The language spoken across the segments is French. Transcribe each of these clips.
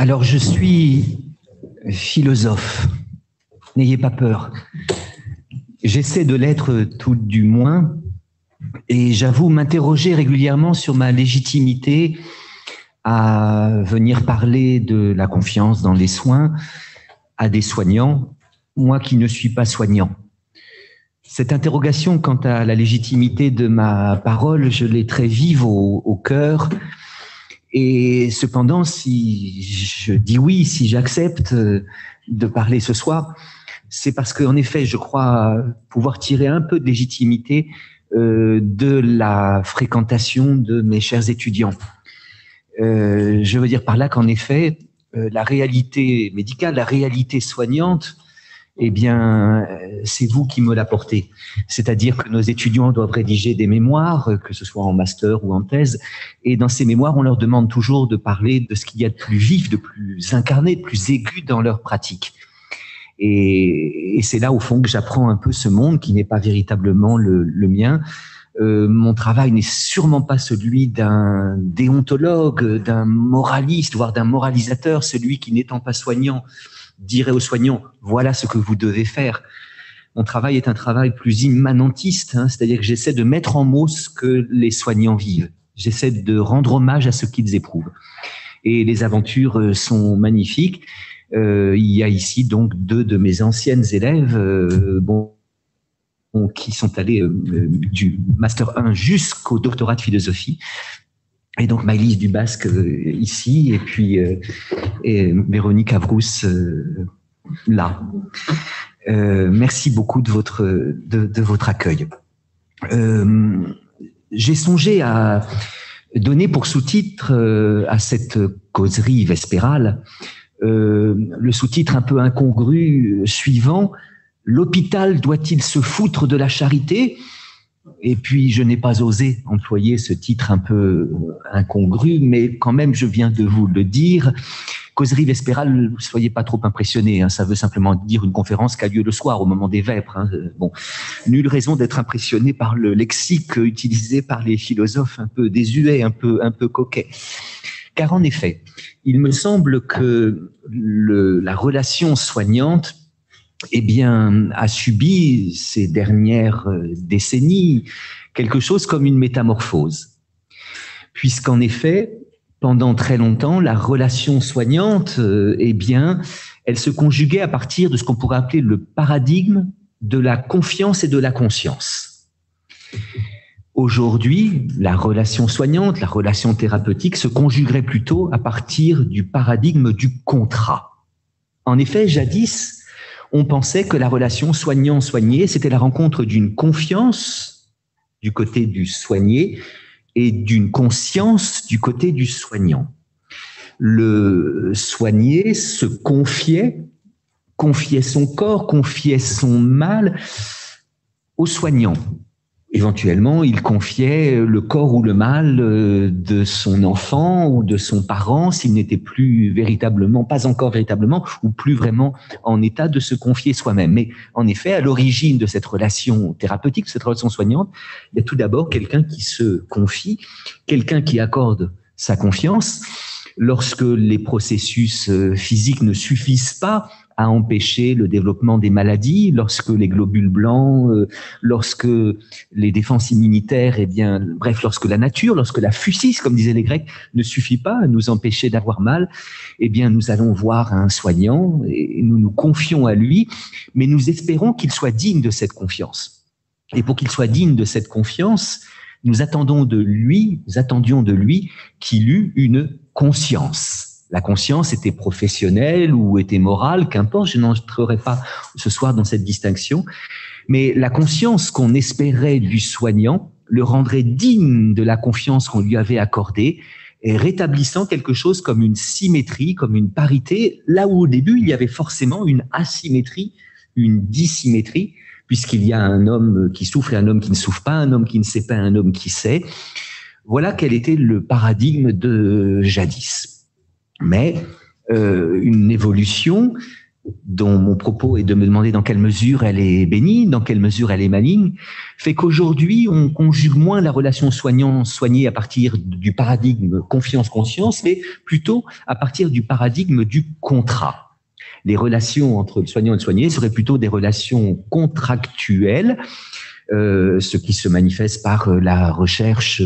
Alors, je suis philosophe. N'ayez pas peur. J'essaie de l'être tout du moins, et j'avoue m'interroger régulièrement sur ma légitimité à venir parler de la confiance dans les soins à des soignants, moi qui ne suis pas soignant. Cette interrogation quant à la légitimité de ma parole, je l'ai très vive au cœur. Et cependant, si je dis oui, si j'accepte de parler ce soir, c'est parce qu'en effet, je crois pouvoir tirer un peu de légitimité de la fréquentation de mes chers étudiants. Je veux dire par là qu'en effet, la réalité médicale, la réalité soignante, eh bien, c'est vous qui me l'apportez. C'est-à-dire que nos étudiants doivent rédiger des mémoires, que ce soit en master ou en thèse, et dans ces mémoires, on leur demande toujours de parler de ce qu'il y a de plus vif, de plus incarné, de plus aigu dans leur pratique. Et c'est là, au fond, que j'apprends un peu ce monde qui n'est pas véritablement le mien. Mon travail n'est sûrement pas celui d'un déontologue, d'un moraliste, voire d'un moralisateur, celui qui, n'étant pas soignant, dirait aux soignants, voilà ce que vous devez faire. Mon travail est un travail plus immanentiste, c'est-à-dire que j'essaie de mettre en mots ce que les soignants vivent. J'essaie de rendre hommage à ce qu'ils éprouvent. Et les aventures sont magnifiques. Il y a ici donc deux de mes anciennes élèves, qui sont allés du Master 1 jusqu'au doctorat de philosophie. Et donc Maëlys Dubasque ici, et puis et Véronique Avrousse là. Merci beaucoup de votre accueil. J'ai songé à donner pour sous-titre à cette causerie vespérale le sous-titre un peu incongru suivant: l'hôpital doit-il se foutre de la charité? Et puis, je n'ai pas osé employer ce titre un peu incongru, mais quand même, je viens de vous le dire. Causerie vespérale, ne soyez pas trop impressionnés, ça veut simplement dire une conférence qui a lieu le soir, au moment des vêpres. Bon, nulle raison d'être impressionné par le lexique utilisé par les philosophes un peu désuets, un peu coquets. Car en effet, il me semble que la relation soignante a subi ces dernières décennies quelque chose comme une métamorphose. Puisqu'en effet, pendant très longtemps, la relation soignante, elle se conjuguait à partir de ce qu'on pourrait appeler le paradigme de la confiance et de la conscience. Aujourd'hui, la relation soignante, la relation thérapeutique se conjuguerait plutôt à partir du paradigme du contrat. En effet, jadis, on pensait que la relation soignant-soigné, c'était la rencontre d'une confiance du côté du soigné et d'une conscience du côté du soignant. Le soigné se confiait son corps, confiait son mal au soignant. Éventuellement, il confiait le corps ou le mal de son enfant ou de son parent s'il n'était pas encore véritablement, ou plus vraiment en état de se confier soi-même. Mais en effet, à l'origine de cette relation thérapeutique, de cette relation soignante, il y a tout d'abord quelqu'un qui se confie, quelqu'un qui accorde sa confiance. Lorsque les processus physiques ne suffisent pas à empêcher le développement des maladies, lorsque les globules blancs, lorsque les défenses immunitaires, lorsque la nature, lorsque la physis, comme disaient les Grecs, ne suffit pas à nous empêcher d'avoir mal, nous allons voir un soignant et nous nous confions à lui, mais nous espérons qu'il soit digne de cette confiance. Et pour qu'il soit digne de cette confiance, nous attendions de lui qu'il eût une conscience. La conscience était professionnelle ou était morale, qu'importe, je n'entrerai pas ce soir dans cette distinction. Mais la conscience qu'on espérait du soignant le rendrait digne de la confiance qu'on lui avait accordée, et rétablissant quelque chose comme une symétrie, comme une parité, là où au début il y avait forcément une asymétrie, une dissymétrie, puisqu'il y a un homme qui souffre et un homme qui ne souffre pas, un homme qui ne sait pas, un homme qui sait. Voilà quel était le paradigme de jadis. Mais une évolution dont mon propos est de me demander dans quelle mesure elle est bénigne, dans quelle mesure elle est maligne, fait qu'aujourd'hui, on conjugue moins la relation soignant-soigné à partir du paradigme confiance-conscience, mais plutôt à partir du paradigme du contrat. Les relations entre le soignant et le soigné seraient plutôt des relations contractuelles, ce qui se manifeste par la recherche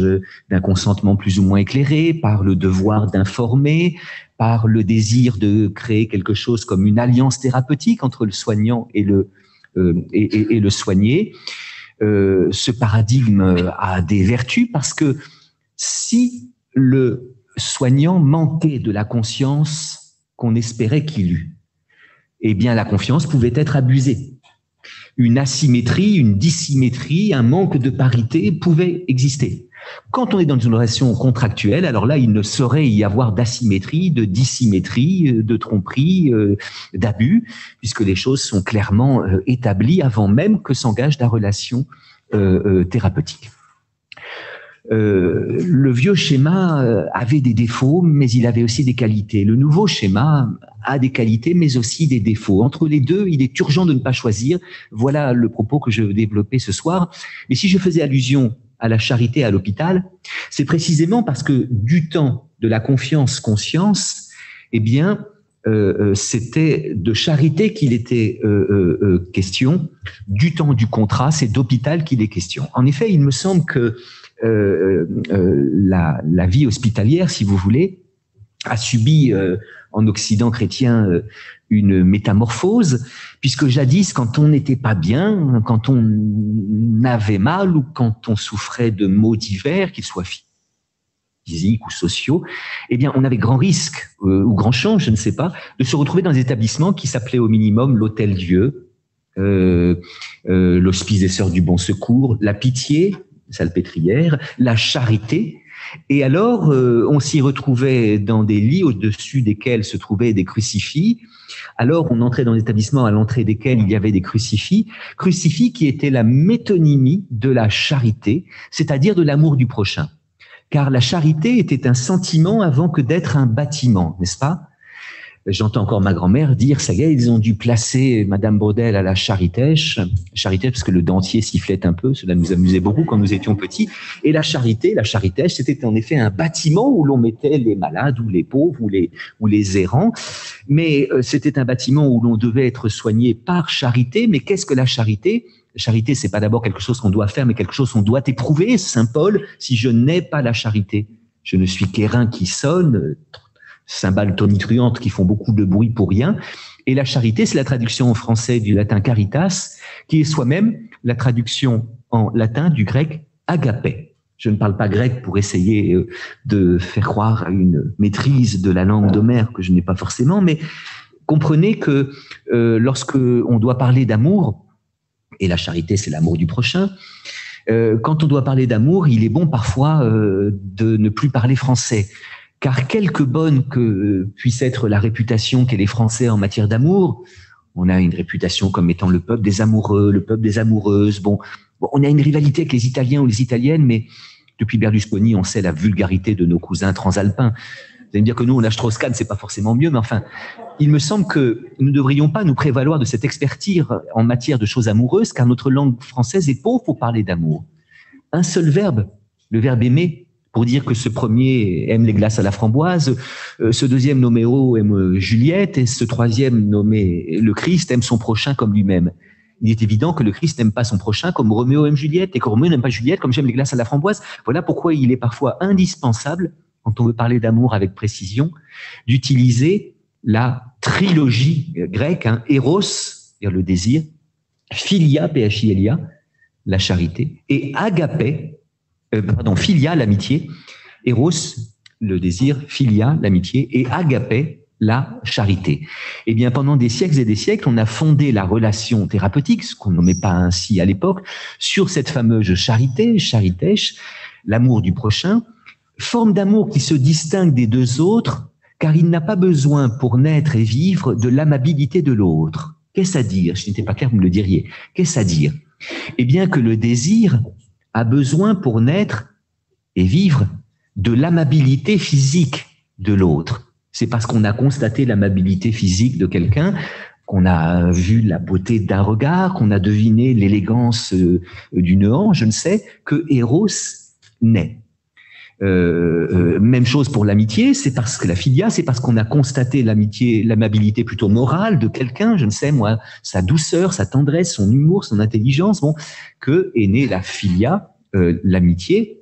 d'un consentement plus ou moins éclairé, par le devoir d'informer, par le désir de créer quelque chose comme une alliance thérapeutique entre le soignant et le soigné. Ce paradigme a des vertus parce que si le soignant manquait de la conscience qu'on espérait qu'il eût, eh bien la confiance pouvait être abusée. Une asymétrie, une dissymétrie, un manque de parité pouvait exister. Quand on est dans une relation contractuelle, alors là, il ne saurait y avoir d'asymétrie, de dissymétrie, de tromperie, d'abus, puisque les choses sont clairement établies avant même que s'engage la relation thérapeutique. Le vieux schéma avait des défauts, mais il avait aussi des qualités. Le nouveau schéma a des qualités, mais aussi des défauts. Entre les deux, il est urgent de ne pas choisir. Voilà le propos que je veux développer ce soir. Mais si je faisais allusion à la charité à l'hôpital, c'est précisément parce que du temps de la confiance-conscience, eh bien, c'était de charité qu'il était question. Du temps du contrat, c'est d'hôpital qu'il est question. En effet, il me semble que la vie hospitalière, si vous voulez, a subi en Occident chrétien une métamorphose, puisque jadis, quand on n'était pas bien, quand on avait mal ou quand on souffrait de maux divers, qu'ils soient physiques ou sociaux, eh bien, on avait grand risque ou grand chance, je ne sais pas, de se retrouver dans des établissements qui s'appelaient au minimum l'Hôtel-Dieu, l'Hospice des Sœurs du Bon Secours, la Pitié, Salpêtrière, la Charité. Et alors, on s'y retrouvait dans des lits au-dessus desquels se trouvaient des crucifix. Alors, on entrait dans des établissements à l'entrée desquels il y avait des crucifix qui étaient la métonymie de la charité, c'est-à-dire de l'amour du prochain. Car la charité était un sentiment avant que d'être un bâtiment, n'est-ce pas ? J'entends encore ma grand-mère dire, ça y est, ils ont dû placer Madame Baudel à la Charitèche parce que le dentier sifflait un peu, cela nous amusait beaucoup quand nous étions petits. Et la Charitèche, c'était en effet un bâtiment où l'on mettait les malades ou les pauvres ou les errants. Mais c'était un bâtiment où l'on devait être soigné par charité. Mais qu'est-ce que la charité ? La charité, c'est pas d'abord quelque chose qu'on doit faire, mais quelque chose qu'on doit éprouver. Saint Paul, si je n'ai pas la charité, je ne suis qu'airain qui sonne, cymbales tonitruantes qui font beaucoup de bruit pour rien. Et la charité, c'est la traduction en français du latin caritas, qui est soi-même la traduction en latin du grec agapé. Je ne parle pas grec pour essayer de faire croire à une maîtrise de la langue d'Homère que je n'ai pas forcément, mais comprenez que lorsque on doit parler d'amour, et la charité, c'est l'amour du prochain, quand on doit parler d'amour, il est bon parfois de ne plus parler français. Car quelque bonne que puisse être la réputation qu'est les Français en matière d'amour, on a une réputation comme étant le peuple des amoureux, le peuple des amoureuses. Bon, on a une rivalité avec les Italiens ou les Italiennes, mais depuis Berlusconi, on sait la vulgarité de nos cousins transalpins. Vous allez me dire que nous, on a Strauss-Kahn, c'est pas forcément mieux, mais enfin, il me semble que nous ne devrions pas nous prévaloir de cette expertise en matière de choses amoureuses, car notre langue française est pauvre pour parler d'amour. Un seul verbe, le verbe aimer, pour dire que ce premier aime les glaces à la framboise, ce deuxième nommé O aime Juliette, et ce troisième nommé le Christ aime son prochain comme lui-même. Il est évident que le Christ n'aime pas son prochain comme Roméo aime Juliette, et que Roméo n'aime pas Juliette comme j'aime les glaces à la framboise. Voilà pourquoi il est parfois indispensable, quand on veut parler d'amour avec précision, d'utiliser la trilogie grecque, Eros, c'est-à-dire le désir, Philia, P-H-I-L-I-A, la charité, et Agapé, Philia, l'amitié, Eros, le désir, Philia, l'amitié, et Agapé, la charité. Eh bien, pendant des siècles et des siècles, on a fondé la relation thérapeutique, ce qu'on ne nommait pas ainsi à l'époque, sur cette fameuse charité, charitèche, l'amour du prochain, forme d'amour qui se distingue des deux autres, car il n'a pas besoin pour naître et vivre de l'amabilité de l'autre. Qu'est-ce à dire? Je n'étais pas clair, vous me le diriez. Qu'est-ce à dire? Eh bien, que le désir a besoin pour naître et vivre de l'amabilité physique de l'autre. C'est parce qu'on a constaté l'amabilité physique de quelqu'un qu'on a vu la beauté d'un regard, qu'on a deviné l'élégance d'une hanche, je ne sais, que Eros naît. Même chose pour l'amitié, c'est parce que la philia, c'est parce qu'on a constaté l'amitié, l'amabilité plutôt morale de quelqu'un, je ne sais moi, sa douceur, sa tendresse, son humour, son intelligence, bon, que est née la philia, l'amitié.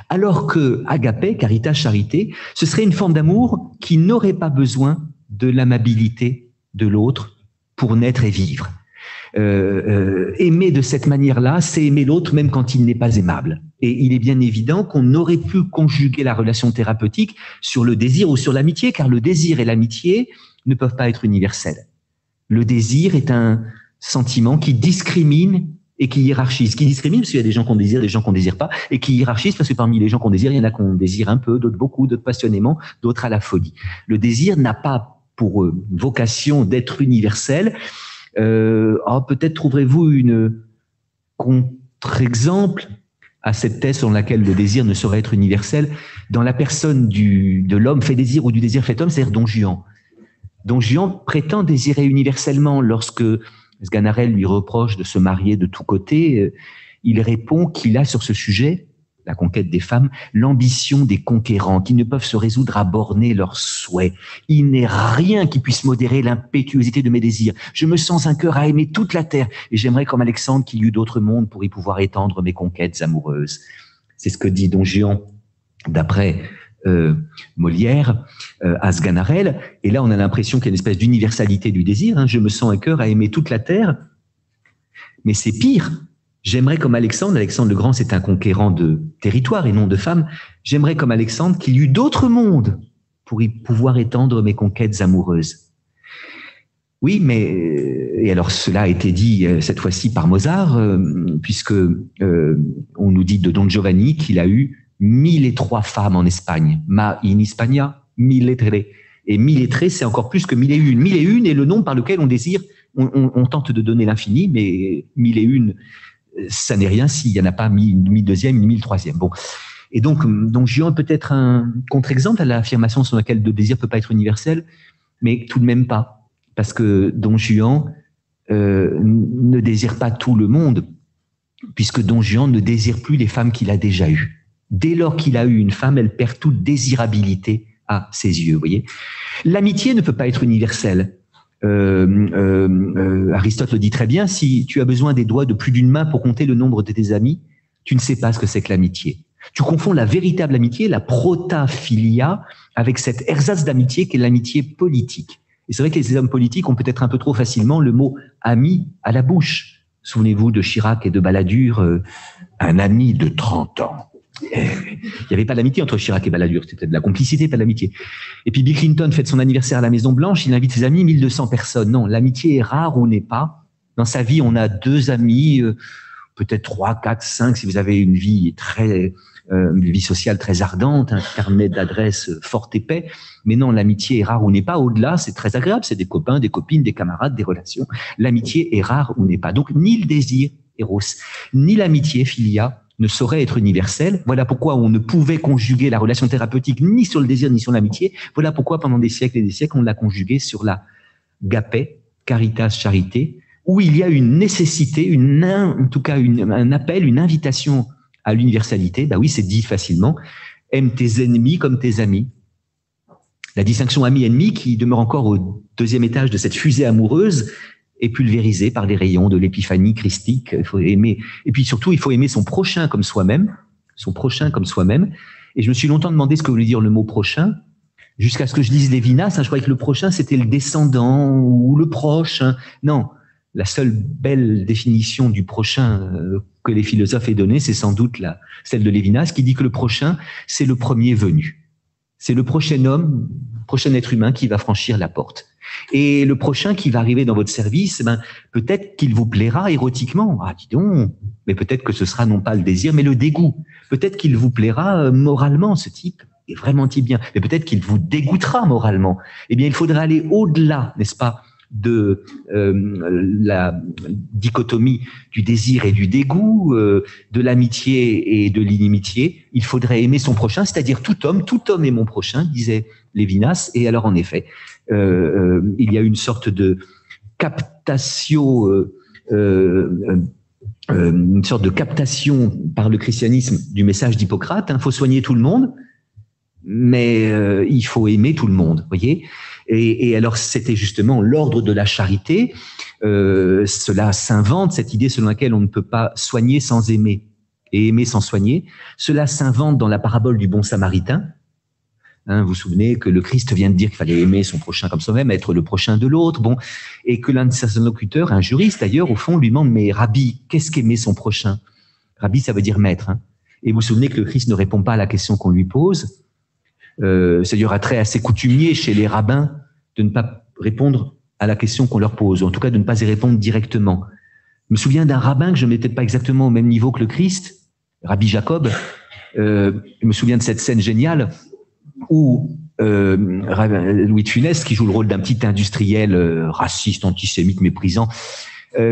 Alors que agapé, caritas, charité, ce serait une forme d'amour qui n'aurait pas besoin de l'amabilité de l'autre pour naître et vivre. Aimer de cette manière-là, c'est aimer l'autre même quand il n'est pas aimable. Et il est bien évident qu'on aurait pu conjuguer la relation thérapeutique sur le désir ou sur l'amitié, car le désir et l'amitié ne peuvent pas être universels. Le désir est un sentiment qui discrimine et qui hiérarchise. Qui discrimine parce qu'il y a des gens qu'on désire, des gens qu'on désire pas, et qui hiérarchise parce que parmi les gens qu'on désire, il y en a qu'on désire un peu, d'autres beaucoup, d'autres passionnément, d'autres à la folie. Le désir n'a pas pour vocation d'être universel. Peut-être trouverez-vous une contre-exemple à cette thèse selon laquelle le désir ne saurait être universel dans la personne de l'homme fait désir ou du désir fait homme, c'est-à-dire Don Juan. Don Juan prétend désirer universellement. Lorsque Sganarelle lui reproche de se marier de tous côtés, il répond qu'il a sur ce sujet, la conquête des femmes, l'ambition des conquérants qui ne peuvent se résoudre à borner leurs souhaits. Il n'est rien qui puisse modérer l'impétuosité de mes désirs. Je me sens un cœur à aimer toute la terre et j'aimerais comme Alexandre qu'il y eût d'autres mondes pour y pouvoir étendre mes conquêtes amoureuses. C'est ce que dit Don Juan d'après Molière à Sganarelle. Et là, on a l'impression qu'il y a une espèce d'universalité du désir. Hein. Je me sens un cœur à aimer toute la terre. Mais c'est pire. J'aimerais comme Alexandre le Grand, c'est un conquérant de territoire et non de femmes, j'aimerais comme Alexandre qu'il y eût d'autres mondes pour y pouvoir étendre mes conquêtes amoureuses. Oui, mais, et alors cela a été dit cette fois-ci par Mozart, puisque on nous dit de Don Giovanni qu'il a eu 1003 femmes en Espagne. Ma in Hispania, 1003. Et 1003, c'est encore plus que 1001. 1001 est le nombre par lequel on désire, on tente de donner l'infini, mais 1001, ça n'est rien s'il n'y en a pas 1002e, 1003e. Bon. Et donc Juan peut être un contre-exemple à l'affirmation selon laquelle le désir peut pas être universel, mais tout de même pas. Parce que Don Juan ne désire pas tout le monde, puisque Don Juan ne désire plus les femmes qu'il a déjà eues. Dès lors qu'il a eu une femme, elle perd toute désirabilité à ses yeux. Vous voyez, l'amitié ne peut pas être universelle. Aristote le dit très bien, si tu as besoin des doigts de plus d'une main pour compter le nombre de tes amis, tu ne sais pas ce que c'est que l'amitié. Tu confonds la véritable amitié, la protaphilia, avec cette ersatz d'amitié qui est l'amitié politique. Et c'est vrai que les hommes politiques ont peut-être un peu trop facilement le mot ami à la bouche. Souvenez-vous de Chirac et de Balladur, un ami de 30 ans. Il n'y avait pas d'amitié entre Chirac et Balladur, c'était de la complicité, pas de l'amitié. Et puis Bill Clinton fête son anniversaire à la Maison Blanche, il invite ses amis, 1200 personnes. Non, l'amitié est rare ou n'est pas. Dans sa vie, on a 2 amis, peut-être 3, 4, 5, si vous avez une vie une vie sociale très ardente, un carnet d'adresses fort épais. Mais non, l'amitié est rare ou n'est pas. Au-delà, c'est très agréable, c'est des copains, des copines, des camarades, des relations. L'amitié est rare ou n'est pas. Donc, ni le désir, Eros, ni l'amitié, Philia, ne saurait être universel. Voilà pourquoi on ne pouvait conjuguer la relation thérapeutique ni sur le désir ni sur l'amitié. Voilà pourquoi pendant des siècles et des siècles, on l'a conjugué sur la gapé, caritas, charité, où il y a une nécessité, en tout cas un appel, une invitation à l'universalité. Bah oui, c'est dit facilement. Aime tes ennemis comme tes amis. La distinction ami-ennemi qui demeure encore au 2e étage de cette fusée amoureuse est pulvérisé par les rayons de l'épiphanie christique. Il faut aimer, et puis surtout, il faut aimer son prochain comme soi-même, Et je me suis longtemps demandé ce que voulait dire le mot prochain, jusqu'à ce que je lise Lévinas. Je croyais que le prochain, c'était le descendant ou le proche. Non, la seule belle définition du prochain que les philosophes aient donnée, c'est sans doute celle de Lévinas, qui dit que le prochain, c'est le premier venu. C'est le prochain homme, prochain être humain qui va franchir la porte. Et le prochain qui va arriver dans votre service, peut-être qu'il vous plaira érotiquement. Ah, dis donc. Mais peut-être que ce sera non pas le désir, mais le dégoût. Peut-être qu'il vous plaira moralement, ce type est vraiment type bien. Mais peut-être qu'il vous dégoûtera moralement. Eh bien, il faudra aller au-delà, n'est-ce pas, de la dichotomie du désir et du dégoût, de l'amitié et de l'inimitié. Il faudrait aimer son prochain, c'est-à-dire tout homme est mon prochain, disait Lévinas. Et alors, en effet, il y a une sorte de captatio, une sorte de captation par le christianisme du message d'Hippocrate. Il faut soigner tout le monde, mais il faut aimer tout le monde, voyez. Et alors, c'était justement l'ordre de la charité. Cela s'invente, cette idée selon laquelle on ne peut pas soigner sans aimer et aimer sans soigner. Cela s'invente dans la parabole du bon samaritain. Hein, vous vous souvenez que le Christ vient de dire qu'il fallait aimer son prochain comme soi-même, être le prochain de l'autre. Bon, et que l'un de ses interlocuteurs, un juriste d'ailleurs, au fond, lui demande, mais Rabbi, qu'est-ce qu'aimer son prochain? Rabbi, ça veut dire maître. Hein. Et vous vous souvenez que le Christ ne répond pas à la question qu'on lui pose. C'est d'ailleurs un trait assez coutumier chez les rabbins de ne pas répondre à la question qu'on leur pose, ou en tout cas de ne pas y répondre directement. Je me souviens d'un rabbin que je ne mettais pas exactement au même niveau que le Christ, Rabbi Jacob. Je me souviens de cette scène géniale où Louis de Funès, qui joue le rôle d'un petit industriel raciste, antisémite, méprisant,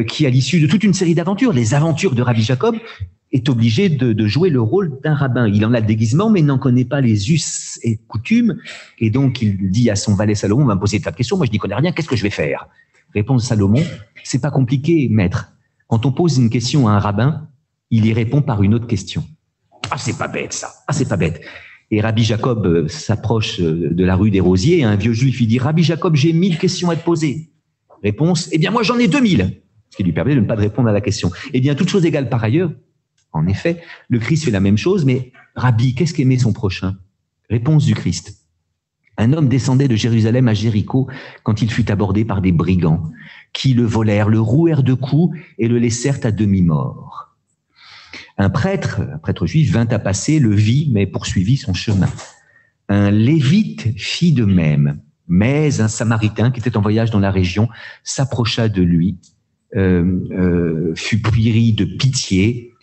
qui à l'issue de toute une série d'aventures, les aventures de Rabbi Jacob, est obligé de jouer le rôle d'un rabbin. Il en a le déguisement, mais n'en connaît pas les us et coutumes. Et donc, il dit à son valet Salomon, on va me poser tas de questions, moi je n'y connais rien, qu'est-ce que je vais faire? Réponse de Salomon, c'est pas compliqué, maître. Quand on pose une question à un rabbin, il y répond par une autre question. Ah, c'est pas bête ça, ah, c'est pas bête. Et Rabbi Jacob s'approche de la rue des Rosiers, et un vieux juif lui dit, Rabbi Jacob, j'ai 1000 questions à te poser. Réponse, eh bien moi j'en ai 2000. Ce qui lui permet de ne pas répondre à la question. Eh bien, toute chose égale par ailleurs, en effet, le Christ fait la même chose, mais Rabbi, qu'est-ce qu'aimer son prochain? Réponse du Christ. Un homme descendait de Jérusalem à Jéricho quand il fut abordé par des brigands qui le volèrent, le rouèrent de coups et le laissèrent à demi-mort. Un prêtre juif vint à passer, le vit, mais poursuivit son chemin. Un lévite fit de même, mais un samaritain qui était en voyage dans la région s'approcha de lui, fut pris de pitié,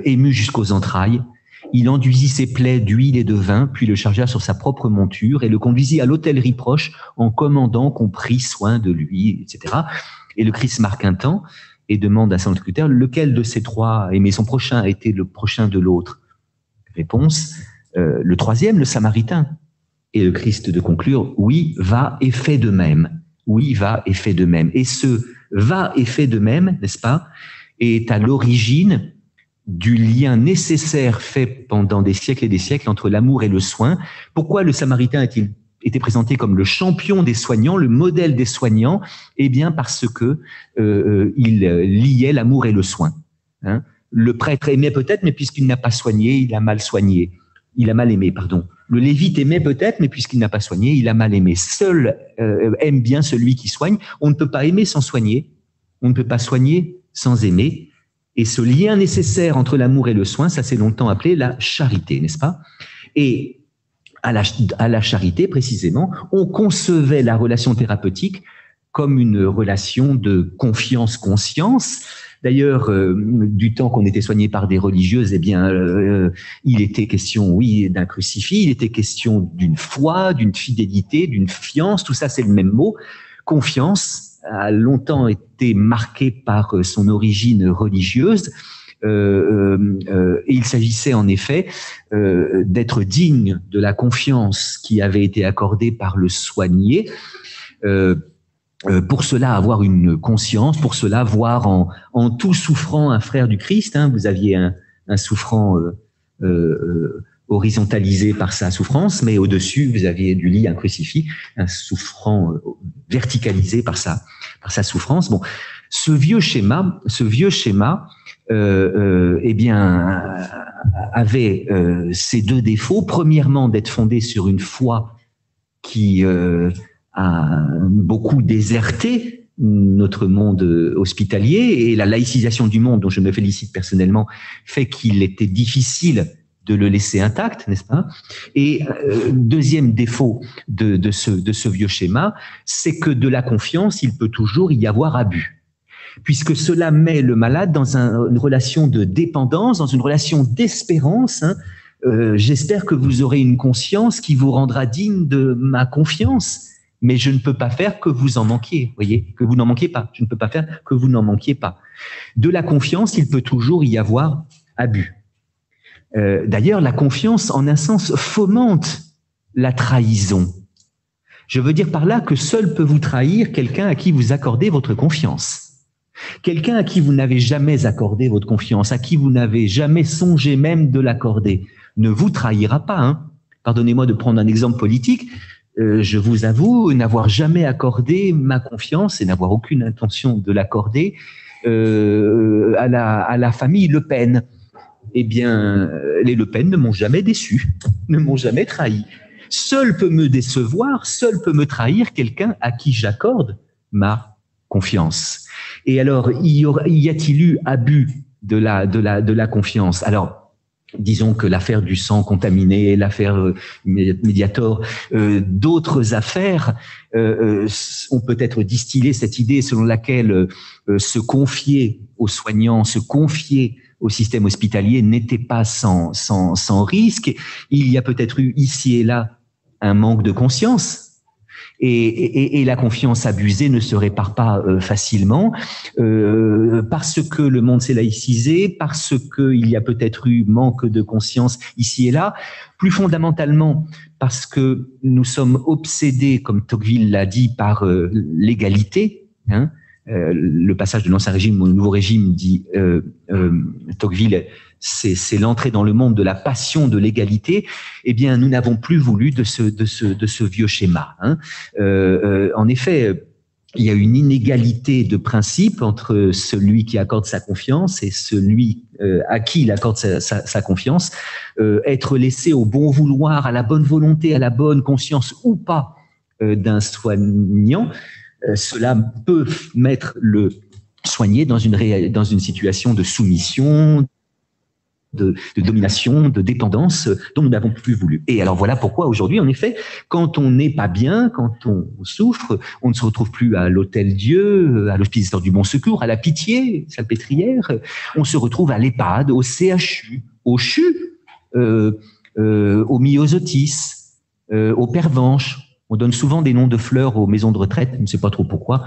ému jusqu'aux entrailles. Il enduisit ses plaies d'huile et de vin, puis le chargea sur sa propre monture et le conduisit à l'hôtellerie proche en commandant qu'on prît soin de lui, etc. Et le Christ marque un temps et demande à son interlocuteur lequel de ces trois, aimer son prochain, était le prochain de l'autre. Réponse, le troisième, le Samaritain. Et le Christ de conclure, oui, va et fait de même. Oui, va et fait de même. Et ce va et fait de même, n'est-ce pas, est à l'origine du lien nécessaire fait pendant des siècles et des siècles entre l'amour et le soin. Pourquoi le Samaritain a-t-il été présenté comme le champion des soignants, le modèle des soignants? Eh bien, parce que il liait l'amour et le soin. Hein? Le prêtre aimait peut-être, mais puisqu'il n'a pas soigné, il a mal soigné. Il a mal aimé, pardon. Le lévite aimait peut-être, mais puisqu'il n'a pas soigné, il a mal aimé. Seul aime bien celui qui soigne. On ne peut pas aimer sans soigner. On ne peut pas soigner sans aimer. Et ce lien nécessaire entre l'amour et le soin, ça s'est longtemps appelé la charité, n'est-ce pas? Et à la charité, précisément, on concevait la relation thérapeutique comme une relation de confiance-conscience. D'ailleurs, du temps qu'on était soigné par des religieuses, eh bien, il était question, oui, d'un crucifix, il était question d'une foi, d'une fidélité, d'une fiance, tout ça c'est le même mot. Confiance a longtemps été marqué par son origine religieuse. Et il s'agissait en effet d'être digne de la confiance qui avait été accordée par le soigné. Pour cela, avoir une conscience, pour cela, voir en tout souffrant un frère du Christ. Hein, vous aviez un souffrant horizontalisé par sa souffrance, mais au-dessus, vous aviez du lit un crucifix, un souffrant verticalisé par sa souffrance. Bon, ce vieux schéma, eh bien, avait ces deux défauts. Premièrement, d'être fondé sur une foi qui a beaucoup déserté notre monde hospitalier, et la laïcisation du monde, dont je me félicite personnellement, fait qu'il était difficile de le laisser intact, n'est-ce pas? Et deuxième défaut de ce vieux schéma, c'est que de la confiance, il peut toujours y avoir abus, puisque cela met le malade dans une relation de dépendance, dans une relation d'espérance. Hein. J'espère que vous aurez une conscience qui vous rendra digne de ma confiance, mais je ne peux pas faire que vous en manquiez, voyez, que vous n'en manquiez pas. Je ne peux pas faire que vous n'en manquiez pas. De la confiance, il peut toujours y avoir abus. D'ailleurs, la confiance, en un sens, fomente la trahison. Je veux dire par là que seul peut vous trahir quelqu'un à qui vous accordez votre confiance. Quelqu'un à qui vous n'avez jamais accordé votre confiance, à qui vous n'avez jamais songé même de l'accorder, ne vous trahira pas. Hein. Pardonnez-moi de prendre un exemple politique. Je vous avoue n'avoir jamais accordé ma confiance et n'avoir aucune intention de l'accorder à la famille Le Pen. Eh bien, les Le Pen ne m'ont jamais déçu, ne m'ont jamais trahi. Seul peut me décevoir, seul peut me trahir quelqu'un à qui j'accorde ma confiance. Et alors, y a-t-il eu abus de la confiance? Alors, disons que l'affaire du sang contaminé, l'affaire Mediator, d'autres affaires ont peut-être distillé cette idée selon laquelle se confier aux soignants, se confier au système hospitalier n'était pas sans risque. Il y a peut-être eu ici et là un manque de conscience. Et la confiance abusée ne se répare pas facilement parce que le monde s'est laïcisé, parce qu'il y a peut-être eu manque de conscience ici et là, plus fondamentalement parce que nous sommes obsédés, comme Tocqueville l'a dit, par l'égalité. Hein, le passage de l'Ancien Régime au Nouveau Régime, dit Tocqueville, c'est l'entrée dans le monde de la passion de l'égalité. Eh bien, nous n'avons plus voulu de ce vieux schéma. Hein. En effet, il y a une inégalité de principe entre celui qui accorde sa confiance et celui à qui il accorde sa confiance. Être laissé au bon vouloir, à la bonne volonté, à la bonne conscience ou pas d'un soignant, cela peut mettre le soigné dans une situation de soumission, de domination, de dépendance dont nous n'avons plus voulu. Et alors voilà pourquoi aujourd'hui, en effet, quand on n'est pas bien, quand on souffre, on ne se retrouve plus à l'Hôtel-Dieu, à l'Hospice du Bon Secours, à la Pitié, Salpêtrière, on se retrouve à l'EHPAD, au CHU, au CHU, au Myosotis, au Pervenche. On donne souvent des noms de fleurs aux maisons de retraite, je ne sais pas trop pourquoi.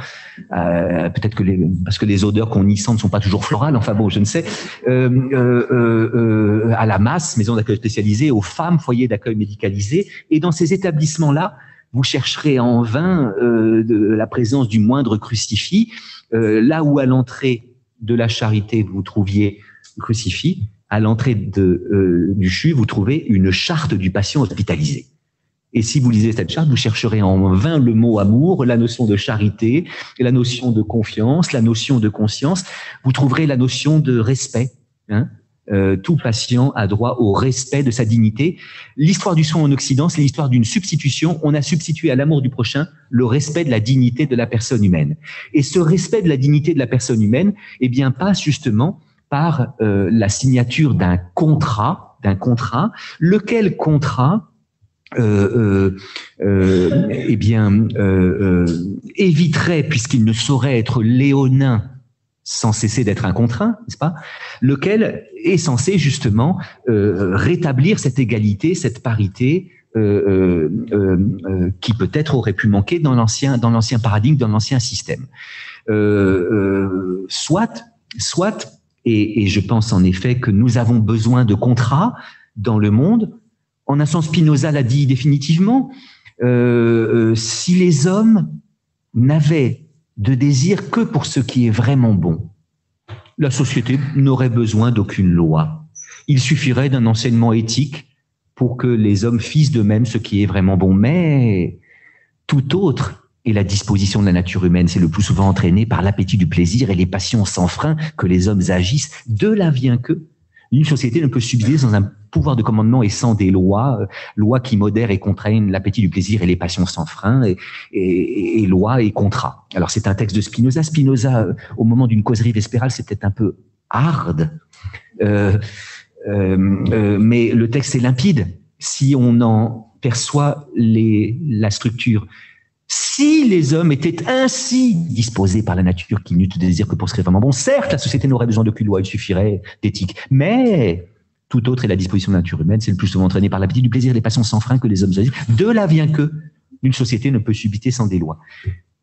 Peut-être parce que les odeurs qu'on y sent ne sont pas toujours florales, enfin bon, je ne sais. À la masse, maison d'accueil spécialisée, aux femmes, foyers d'accueil médicalisés. Et dans ces établissements-là, vous chercherez en vain la présence du moindre crucifix. Là où à l'entrée de la Charité, vous trouviez le crucifix, à l'entrée du CHU, vous trouvez une charte du patient hospitalisé. Et si vous lisez cette charte, vous chercherez en vain le mot amour, la notion de charité, la notion de confiance, la notion de conscience. Vous trouverez la notion de respect. Hein. Tout patient a droit au respect de sa dignité. L'histoire du soin en Occident, c'est l'histoire d'une substitution. On a substitué à l'amour du prochain le respect de la dignité de la personne humaine. Et ce respect de la dignité de la personne humaine, eh bien, passe justement par la signature d'un contrat, lequel contrat éviterait, puisqu'il ne saurait être léonin sans cesser d'être un contraint, n'est-ce pas, lequel est censé justement rétablir cette égalité, cette parité qui peut-être aurait pu manquer dans l'ancien paradigme, dans l'ancien système. Soit, et je pense en effet que nous avons besoin de contrats dans le monde. En un sens, Spinoza l'a dit définitivement, si les hommes n'avaient de désir que pour ce qui est vraiment bon, la société n'aurait besoin d'aucune loi. Il suffirait d'un enseignement éthique pour que les hommes fissent d'eux-mêmes ce qui est vraiment bon. Mais tout autre est la disposition de la nature humaine. C'est le plus souvent entraîné par l'appétit du plaisir et les passions sans frein que les hommes agissent. De là vient que une société ne peut subsister sans un pouvoir de commandement et sans des lois, lois qui modèrent et contraignent l'appétit du plaisir et les passions sans frein, et lois et contrats. Alors c'est un texte de Spinoza. Spinoza, au moment d'une causerie vespérale, c'est peut-être un peu hard, mais le texte est limpide. Si on en perçoit la structure, si les hommes étaient ainsi disposés par la nature qu'ils n'eussent de désir que pour ce qui est vraiment bon, certes, la société n'aurait besoin d'aucune loi, il suffirait d'éthique. Mais tout autre est la disposition de la nature humaine, c'est le plus souvent entraîné par l'appétit du plaisir et les passions sans frein que les hommes agissent. De là vient que une société ne peut subsister sans des lois.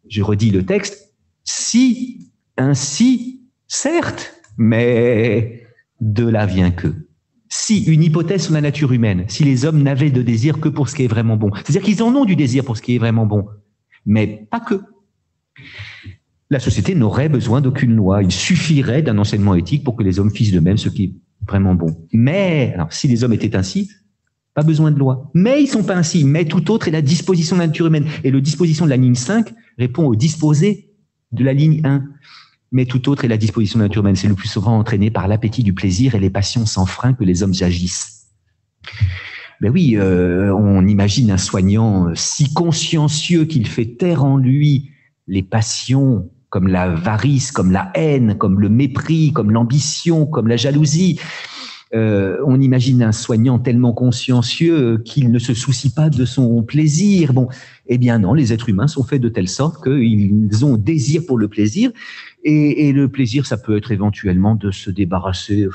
Je redis le texte, si, ainsi, certes, mais de là vient que. si une hypothèse sur la nature humaine, si les hommes n'avaient de désir que pour ce qui est vraiment bon. C'est-à-dire qu'ils en ont du désir pour ce qui est vraiment bon, mais pas que. La société n'aurait besoin d'aucune loi. Il suffirait d'un enseignement éthique pour que les hommes fissent de même ce qui est vraiment bon. Mais, alors, si les hommes étaient ainsi, pas besoin de loi. Mais ils sont pas ainsi. Mais tout autre est la disposition de la nature humaine. Et le disposition de la ligne 5 répond au disposé de la ligne 1. Mais tout autre est la disposition de la nature humaine. C'est le plus souvent entraîné par l'appétit du plaisir et les passions sans frein que les hommes agissent. Ben oui, on imagine un soignant si consciencieux qu'il fait taire en lui les passions comme l'avarice, comme la haine, comme le mépris, comme l'ambition, comme la jalousie. On imagine un soignant tellement consciencieux qu'il ne se soucie pas de son plaisir. Bon, eh bien non, les êtres humains sont faits de telle sorte qu'ils ont désir pour le plaisir. Et le plaisir, ça peut être éventuellement de se débarrasser,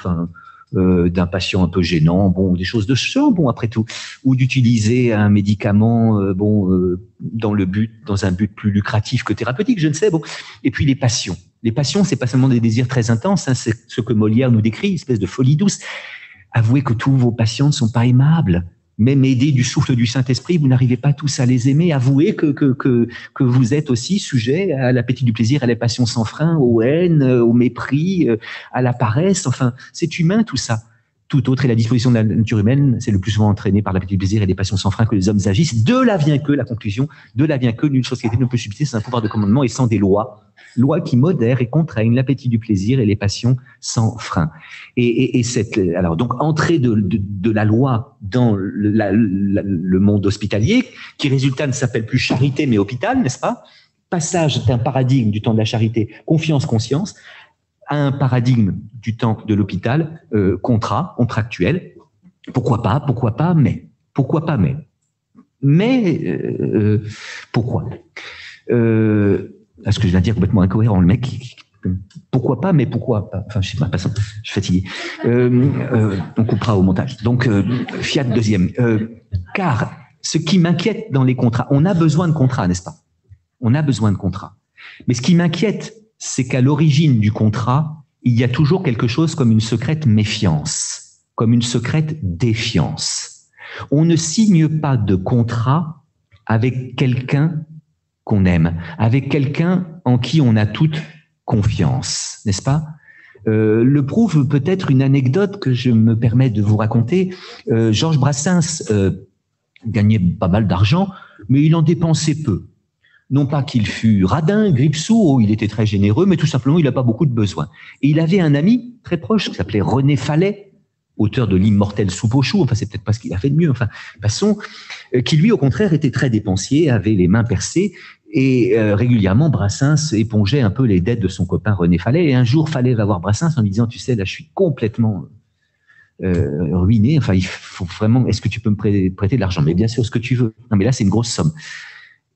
d'un patient un peu gênant, bon, des choses de ce genre, bon, après tout, ou d'utiliser un médicament, dans un but plus lucratif que thérapeutique, je ne sais, bon. Et puis les passions. Les passions, c'est pas seulement des désirs très intenses, hein, c'est ce que Molière nous décrit, une espèce de folie douce. Avouez que tous vos patients ne sont pas aimables. Même aidés du souffle du Saint-Esprit, vous n'arrivez pas tous à les aimer. Avouez que vous êtes aussi sujet à l'appétit du plaisir, à la passion sans frein, aux haines, au mépris, à la paresse. Enfin, c'est humain tout ça. Tout autre est la disposition de la nature humaine. C'est le plus souvent entraîné par l'appétit du plaisir et les passions sans frein que les hommes agissent. De là vient que, la conclusion, de là vient que nulle société ne peut subsister sans un pouvoir de commandement et sans des lois. Lois qui modèrent et contraignent l'appétit du plaisir et les passions sans frein. Alors, donc, entrée de la loi dans le monde hospitalier, qui résultat ne s'appelle plus charité, mais hôpital, n'est-ce pas? Passage d'un paradigme du temps de la charité, confiance, conscience, à un paradigme du temps de l'hôpital, contractuel. Pourquoi pas, mais. Pourquoi pas, mais. Mais, pourquoi? Est-ce que je viens de dire complètement incohérent, le mec? Pourquoi pas, mais pourquoi pas? Enfin, je sais pas, passons, je suis fatigué. On coupera au montage. Donc, Fiat deuxième. Car ce qui m'inquiète dans les contrats, on a besoin de contrats, n'est-ce pas? On a besoin de contrats. Mais ce qui m'inquiète, c'est qu'à l'origine du contrat, il y a toujours quelque chose comme une secrète méfiance, comme une secrète défiance. On ne signe pas de contrat avec quelqu'un qu'on aime, avec quelqu'un en qui on a toute confiance, n'est-ce pas? Le prouve peut-être une anecdote que je me permets de vous raconter. Georges Brassens gagnait pas mal d'argent, mais il en dépensait peu. Non pas qu'il fût radin, grippe-sous, il était très généreux, mais tout simplement, il n'a pas beaucoup de besoins. Et il avait un ami très proche qui s'appelait René Fallet, auteur de l'immortel Soupe aux choux, enfin c'est peut-être pas ce qu'il a fait de mieux, enfin passons, qui lui au contraire était très dépensier, avait les mains percées, et régulièrement Brassens épongeait un peu les dettes de son copain René Fallet, et un jour Fallet va voir Brassens en lui disant, tu sais, là je suis complètement ruiné, enfin il faut vraiment, est-ce que tu peux me prêter de l'argent? Mais bien sûr, ce que tu veux. Non mais là c'est une grosse somme.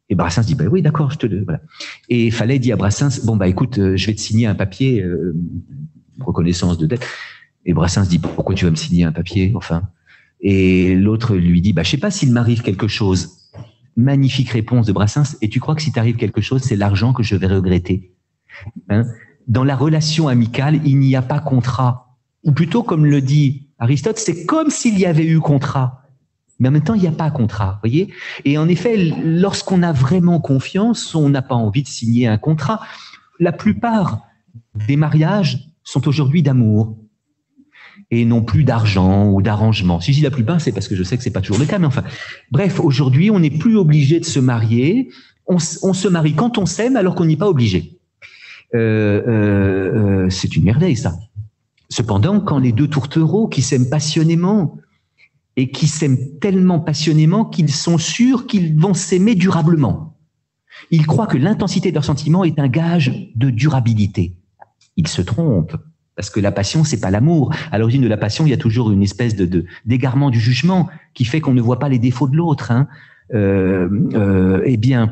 Et Brassens dit, bah oui, d'accord, je te le, voilà. Et Fallet dit à Brassens, bon, bah, écoute, je vais te signer un papier, reconnaissance de dette. Et Brassens dit, pourquoi tu vas me signer un papier, enfin? Et l'autre lui dit, bah, je sais pas s'il m'arrive quelque chose. Magnifique réponse de Brassens. Et tu crois que si t'arrive quelque chose, c'est l'argent que je vais regretter? Hein? Dans la relation amicale, il n'y a pas contrat. Ou plutôt, comme le dit Aristote, c'est comme s'il y avait eu contrat. Mais en même temps, il n'y a pas contrat, voyez. Et en effet, lorsqu'on a vraiment confiance, on n'a pas envie de signer un contrat. La plupart des mariages sont aujourd'hui d'amour et non plus d'argent ou d'arrangement. Si je dis la plupart, c'est parce que je sais que c'est pas toujours le cas, mais enfin, bref, aujourd'hui, on n'est plus obligé de se marier. On se marie quand on s'aime, alors qu'on n'est pas obligé. C'est une merveille, ça. Cependant, quand les deux tourtereaux qui s'aiment passionnément et qui s'aiment tellement passionnément qu'ils sont sûrs qu'ils vont s'aimer durablement. Ils croient que l'intensité de leurs sentiments est un gage de durabilité. Ils se trompent, parce que la passion, c'est pas l'amour. À l'origine de la passion, il y a toujours une espèce d'égarement du jugement qui fait qu'on ne voit pas les défauts de l'autre. Hein. Eh bien,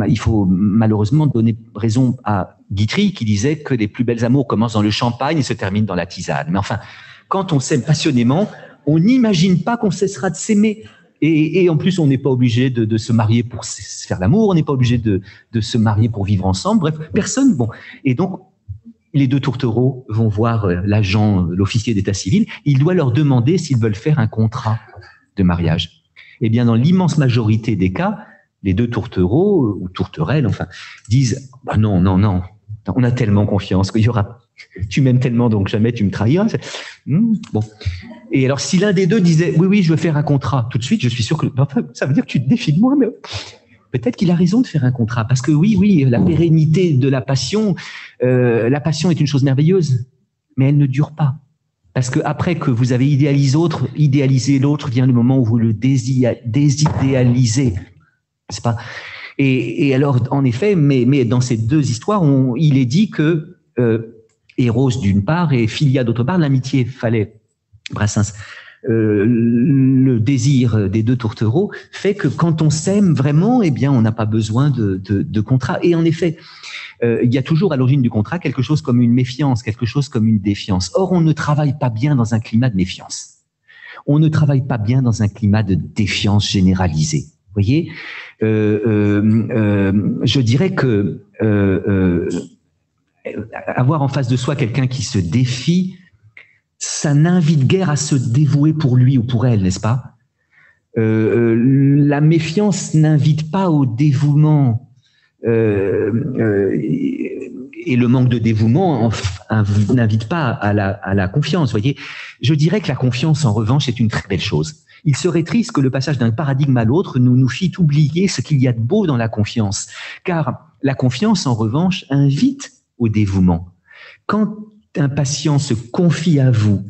il faut malheureusement donner raison à Guitry qui disait que les plus belles amours commencent dans le champagne et se terminent dans la tisane. Mais enfin, quand on s'aime passionnément, on n'imagine pas qu'on cessera de s'aimer. Et en plus, on n'est pas obligé de se marier pour se faire l'amour, on n'est pas obligé de se marier pour vivre ensemble. Bref, personne. Bon. Et donc, les deux tourtereaux vont voir l'agent, l'officier d'état civil. Il doit leur demander s'ils veulent faire un contrat de mariage. Eh bien, dans l'immense majorité des cas, les deux tourtereaux ou tourterelles, enfin, disent bah non, non, non, on a tellement confiance qu'il y aura. Tu m'aimes tellement, donc jamais tu me trahiras. Bon. Et alors, si l'un des deux disait oui, oui, je veux faire un contrat, tout de suite, je suis sûr que ça veut dire que tu te défies de moi, mais peut-être qu'il a raison de faire un contrat, parce que oui, la pérennité de la passion est une chose merveilleuse, mais elle ne dure pas. Parce que après que vous avez idéalisé l'autre, vient le moment où vous le désidéalisez, c'est pas. Et alors, en effet, mais dans ces deux histoires, il est dit que Eros d'une part et Philia d'autre part, l'amitié fallait Brassens. Le désir des deux tourtereaux fait que quand on s'aime vraiment, eh bien, on n'a pas besoin de contrat. Et en effet, il y a toujours à l'origine du contrat quelque chose comme une méfiance, quelque chose comme une défiance. Or, on ne travaille pas bien dans un climat de méfiance. On ne travaille pas bien dans un climat de défiance généralisée. Vous voyez, je dirais que avoir en face de soi quelqu'un qui se défie, ça n'invite guère à se dévouer pour lui ou pour elle, n'est-ce pas? La méfiance n'invite pas au dévouement et le manque de dévouement n'invite pas à la confiance. Vous voyez, je dirais que la confiance, en revanche, est une très belle chose. Il serait triste que le passage d'un paradigme à l'autre nous fit oublier ce qu'il y a de beau dans la confiance, car la confiance, en revanche, invite au dévouement. Quand un patient se confie à vous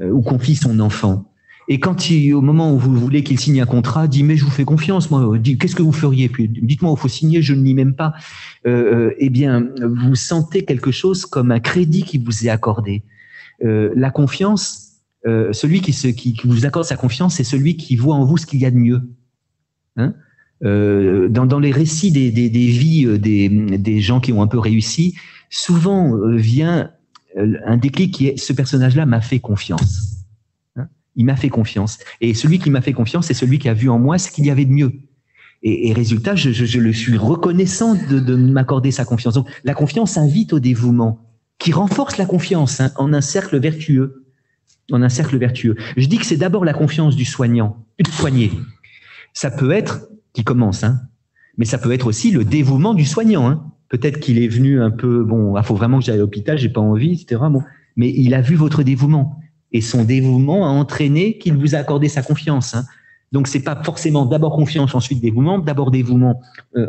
ou confie son enfant, et quand au moment où vous voulez qu'il signe un contrat, dit mais je vous fais confiance, moi, qu'est-ce que vous feriez? Puis dites-moi où il faut signer, je ne lis même pas. Eh bien, vous sentez quelque chose comme un crédit qui vous est accordé. La confiance, celui qui vous accorde sa confiance, c'est celui qui voit en vous ce qu'il y a de mieux. Hein? Dans les récits des vies des gens qui ont un peu réussi, souvent vient un déclic qui est ce personnage-là m'a fait confiance. Hein? Il m'a fait confiance. Et celui qui m'a fait confiance, c'est celui qui a vu en moi ce qu'il y avait de mieux. Et résultat, je le suis reconnaissant de m'accorder sa confiance. Donc, la confiance invite au dévouement, qui renforce la confiance en un cercle vertueux. En un cercle vertueux. Je dis que c'est d'abord la confiance du soignant, du soigné. Ça peut être, qui commence, hein, mais ça peut être aussi le dévouement du soignant. Hein. Peut-être qu'il est venu un peu, bon, il faut vraiment que j'aille à l'hôpital, j'ai pas envie, etc. Bon, mais il a vu votre dévouement. Et son dévouement a entraîné qu'il vous a accordé sa confiance. Hein. Donc, c'est pas forcément d'abord confiance, ensuite dévouement, d'abord dévouement,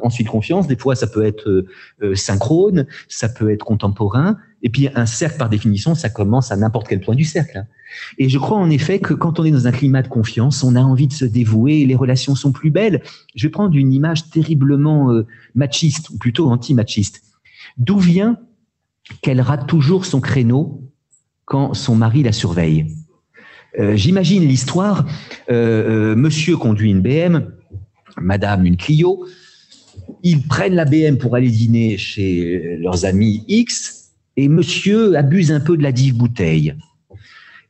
ensuite confiance. Des fois, ça peut être synchrone, ça peut être contemporain. Et puis, un cercle, par définition, ça commence à n'importe quel point du cercle. Hein. Et je crois en effet que quand on est dans un climat de confiance, on a envie de se dévouer et les relations sont plus belles. Je vais prendre une image terriblement machiste, ou plutôt anti-machiste. D'où vient qu'elle rate toujours son créneau quand son mari la surveille? J'imagine l'histoire, monsieur conduit une BM, madame une Clio, ils prennent la BM pour aller dîner chez leurs amis X, et monsieur abuse un peu de la dive bouteille.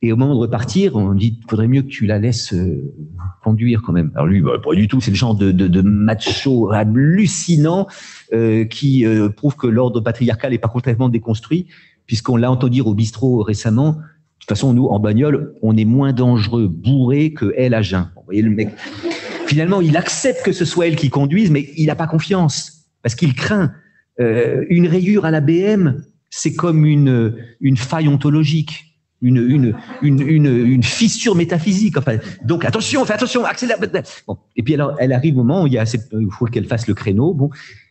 Et au moment de repartir, on dit « faudrait mieux que tu la laisses conduire quand même ». Alors lui, bah, pas du tout, c'est le genre de macho hallucinant qui prouve que l'ordre patriarcal n'est pas complètement déconstruit, puisqu'on l'a entendu dire au bistrot récemment. De toute façon, nous, en bagnole, on est moins dangereux bourré que elle à jeun. Vous voyez, le mec, finalement, il accepte que ce soit elle qui conduise, mais il n'a pas confiance, parce qu'il craint. Une rayure à la BM, c'est comme une faille ontologique. Une fissure métaphysique. Enfin, donc, attention, fais attention, accélère. Bon. Et puis, alors, elle arrive au moment où il faut qu'elle fasse le créneau. Bon,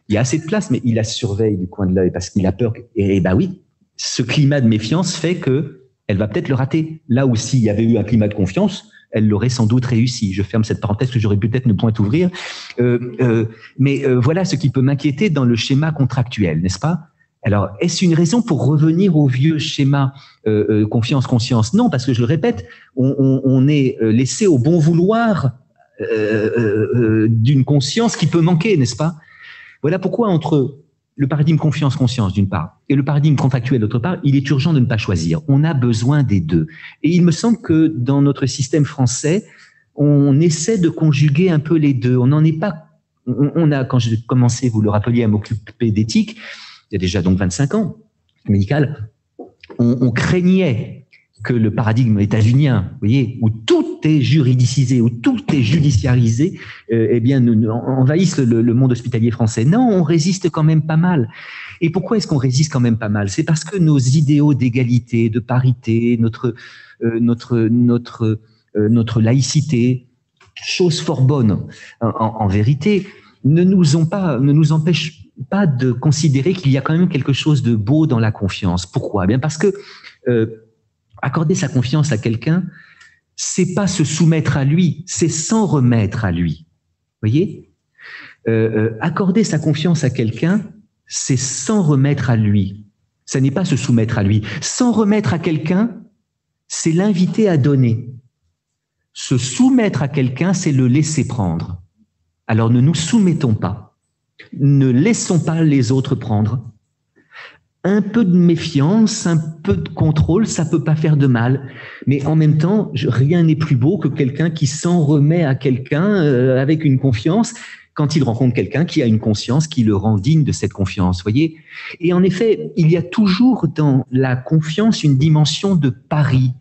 il y a assez de place, mais il la surveille du coin de l'œil parce qu'il a peur. Et ben oui, ce climat de méfiance fait que elle va peut-être le rater. Là où s'il y avait eu un climat de confiance, elle l'aurait sans doute réussi. Je ferme cette parenthèse que j'aurais peut-être ne point ouvrir. Mais voilà ce qui peut m'inquiéter dans le schéma contractuel, n'est-ce pas? Alors, est-ce une raison pour revenir au vieux schéma confiance, conscience? Non, parce que je le répète, on est laissé au bon vouloir d'une conscience qui peut manquer, n'est-ce pas? Voilà pourquoi entre le paradigme confiance, conscience d'une part et le paradigme contractuel d'autre part, il est urgent de ne pas choisir. On a besoin des deux. Et il me semble que dans notre système français, on essaie de conjuguer un peu les deux. On n'en est pas. On a, quand j'ai commencé, vous le rappeliez, à m'occuper d'éthique, il y a déjà donc 25 ans, médicale, on craignait que le paradigme états-unien, vous voyez, où tout est juridicisé, où tout est judiciarisé, eh bien, nous envahisse le monde hospitalier français. Non, on résiste quand même pas mal. Et pourquoi est-ce qu'on résiste quand même pas mal? C'est parce que nos idéaux d'égalité, de parité, notre laïcité, chose fort bonne en vérité, ne nous empêchent pas de considérer qu'il y a quand même quelque chose de beau dans la confiance. Pourquoi? Bien parce que accorder sa confiance à quelqu'un, c'est pas se soumettre à lui, c'est s'en remettre à lui. Vous voyez? Accorder sa confiance à quelqu'un, c'est s'en remettre à lui. Ça n'est pas se soumettre à lui. S'en remettre à quelqu'un, c'est l'inviter à donner. Se soumettre à quelqu'un, c'est le laisser prendre. Alors ne nous soumettons pas. Ne laissons pas les autres prendre. Un peu de méfiance, un peu de contrôle, ça peut pas faire de mal. Mais en même temps, rien n'est plus beau que quelqu'un qui s'en remet à quelqu'un avec une confiance quand il rencontre quelqu'un qui a une conscience qui le rend digne de cette confiance, voyez. Et en effet, il y a toujours dans la confiance une dimension de pari.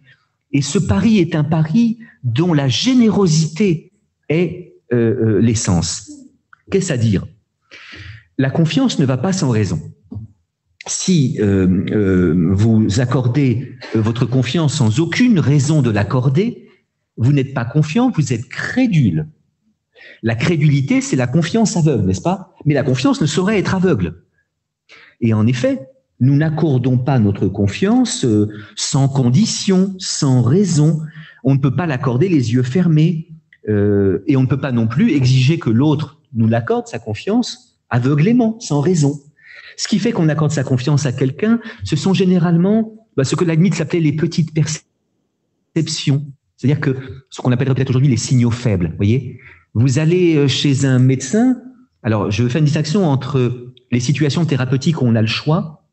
Et ce pari est un pari dont la générosité est l'essence. Qu'est-ce à dire? La confiance ne va pas sans raison. Si vous accordez votre confiance sans aucune raison de l'accorder, vous n'êtes pas confiant, vous êtes crédule. La crédulité, c'est la confiance aveugle, n'est-ce pas? Mais la confiance ne saurait être aveugle. Et en effet, nous n'accordons pas notre confiance sans condition, sans raison. On ne peut pas l'accorder les yeux fermés et on ne peut pas non plus exiger que l'autre nous l'accorde, sa confiance, aveuglément, sans raison. Ce qui fait qu'on accorde sa confiance à quelqu'un, ce sont généralement ce que Leibniz appelait les petites perceptions. C'est-à-dire que ce qu'on appellerait peut-être aujourd'hui les signaux faibles. Vous voyez, vous allez chez un médecin. Alors, je veux faire une distinction entre les situations thérapeutiques où on a le choix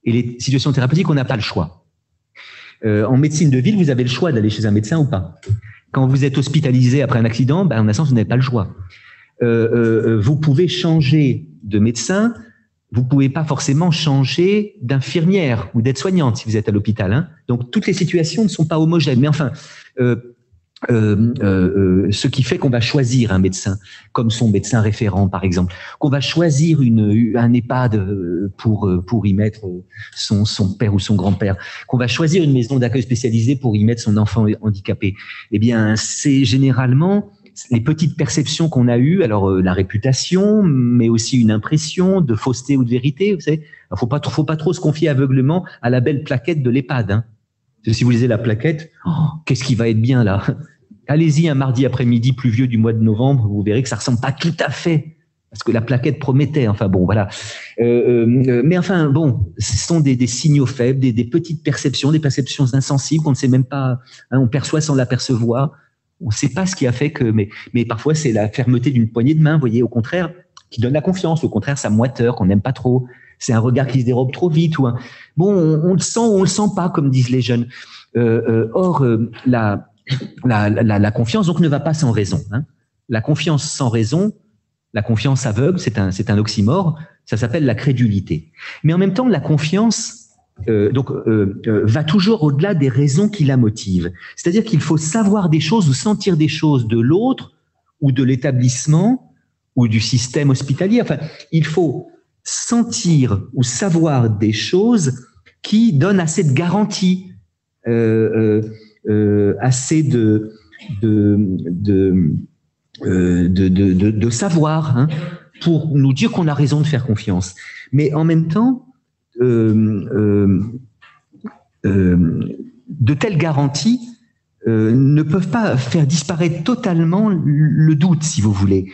et les situations thérapeutiques où on n'a pas le choix. En médecine de ville, vous avez le choix d'aller chez un médecin ou pas. Quand vous êtes hospitalisé après un accident, en un sens, vous n'avez pas le choix. Vous pouvez changer de médecin. Vous pouvez pas forcément changer d'infirmière ou d'aide-soignante si vous êtes à l'hôpital. Hein. Donc, toutes les situations ne sont pas homogènes. Mais enfin, ce qui fait qu'on va choisir un médecin, comme son médecin référent, par exemple, qu'on va choisir un EHPAD pour y mettre son père ou son grand-père, qu'on va choisir une maison d'accueil spécialisée pour y mettre son enfant handicapé. Eh bien, c'est généralement les petites perceptions qu'on a eues, alors la réputation, mais aussi une impression de fausseté ou de vérité, vous savez. Il faut pas trop se confier aveuglément à la belle plaquette de l'EHPAD. Hein. Si vous lisez la plaquette, qu'est-ce qui va être bien là? Allez-y un mardi après-midi pluvieux du mois de novembre, vous verrez que ça ressemble pas tout à fait à ce que la plaquette promettait. Enfin bon, voilà. Mais enfin bon, ce sont des signaux faibles, des petites perceptions, des perceptions insensibles qu'on ne sait même pas, hein, on perçoit sans l'apercevoir. On ne sait pas ce qui a fait que, mais parfois c'est la fermeté d'une poignée de main, vous voyez, au contraire, qui donne la confiance, au contraire, sa moiteur qu'on n'aime pas trop, c'est un regard qui se dérobe trop vite, ou bon, on le sent ou on le sent pas, comme disent les jeunes. Or, la confiance, donc, ne va pas sans raison. Hein. La confiance sans raison, la confiance aveugle, c'est un oxymore, ça s'appelle la crédulité. Mais en même temps, la confiance va toujours au-delà des raisons qui la motivent. C'est-à-dire qu'il faut savoir des choses ou sentir des choses de l'autre ou de l'établissement ou du système hospitalier. Enfin, il faut sentir ou savoir des choses qui donnent assez de garanties, assez de savoir, hein, pour nous dire qu'on a raison de faire confiance. Mais en même temps, de telles garanties ne peuvent pas faire disparaître totalement le doute, si vous voulez.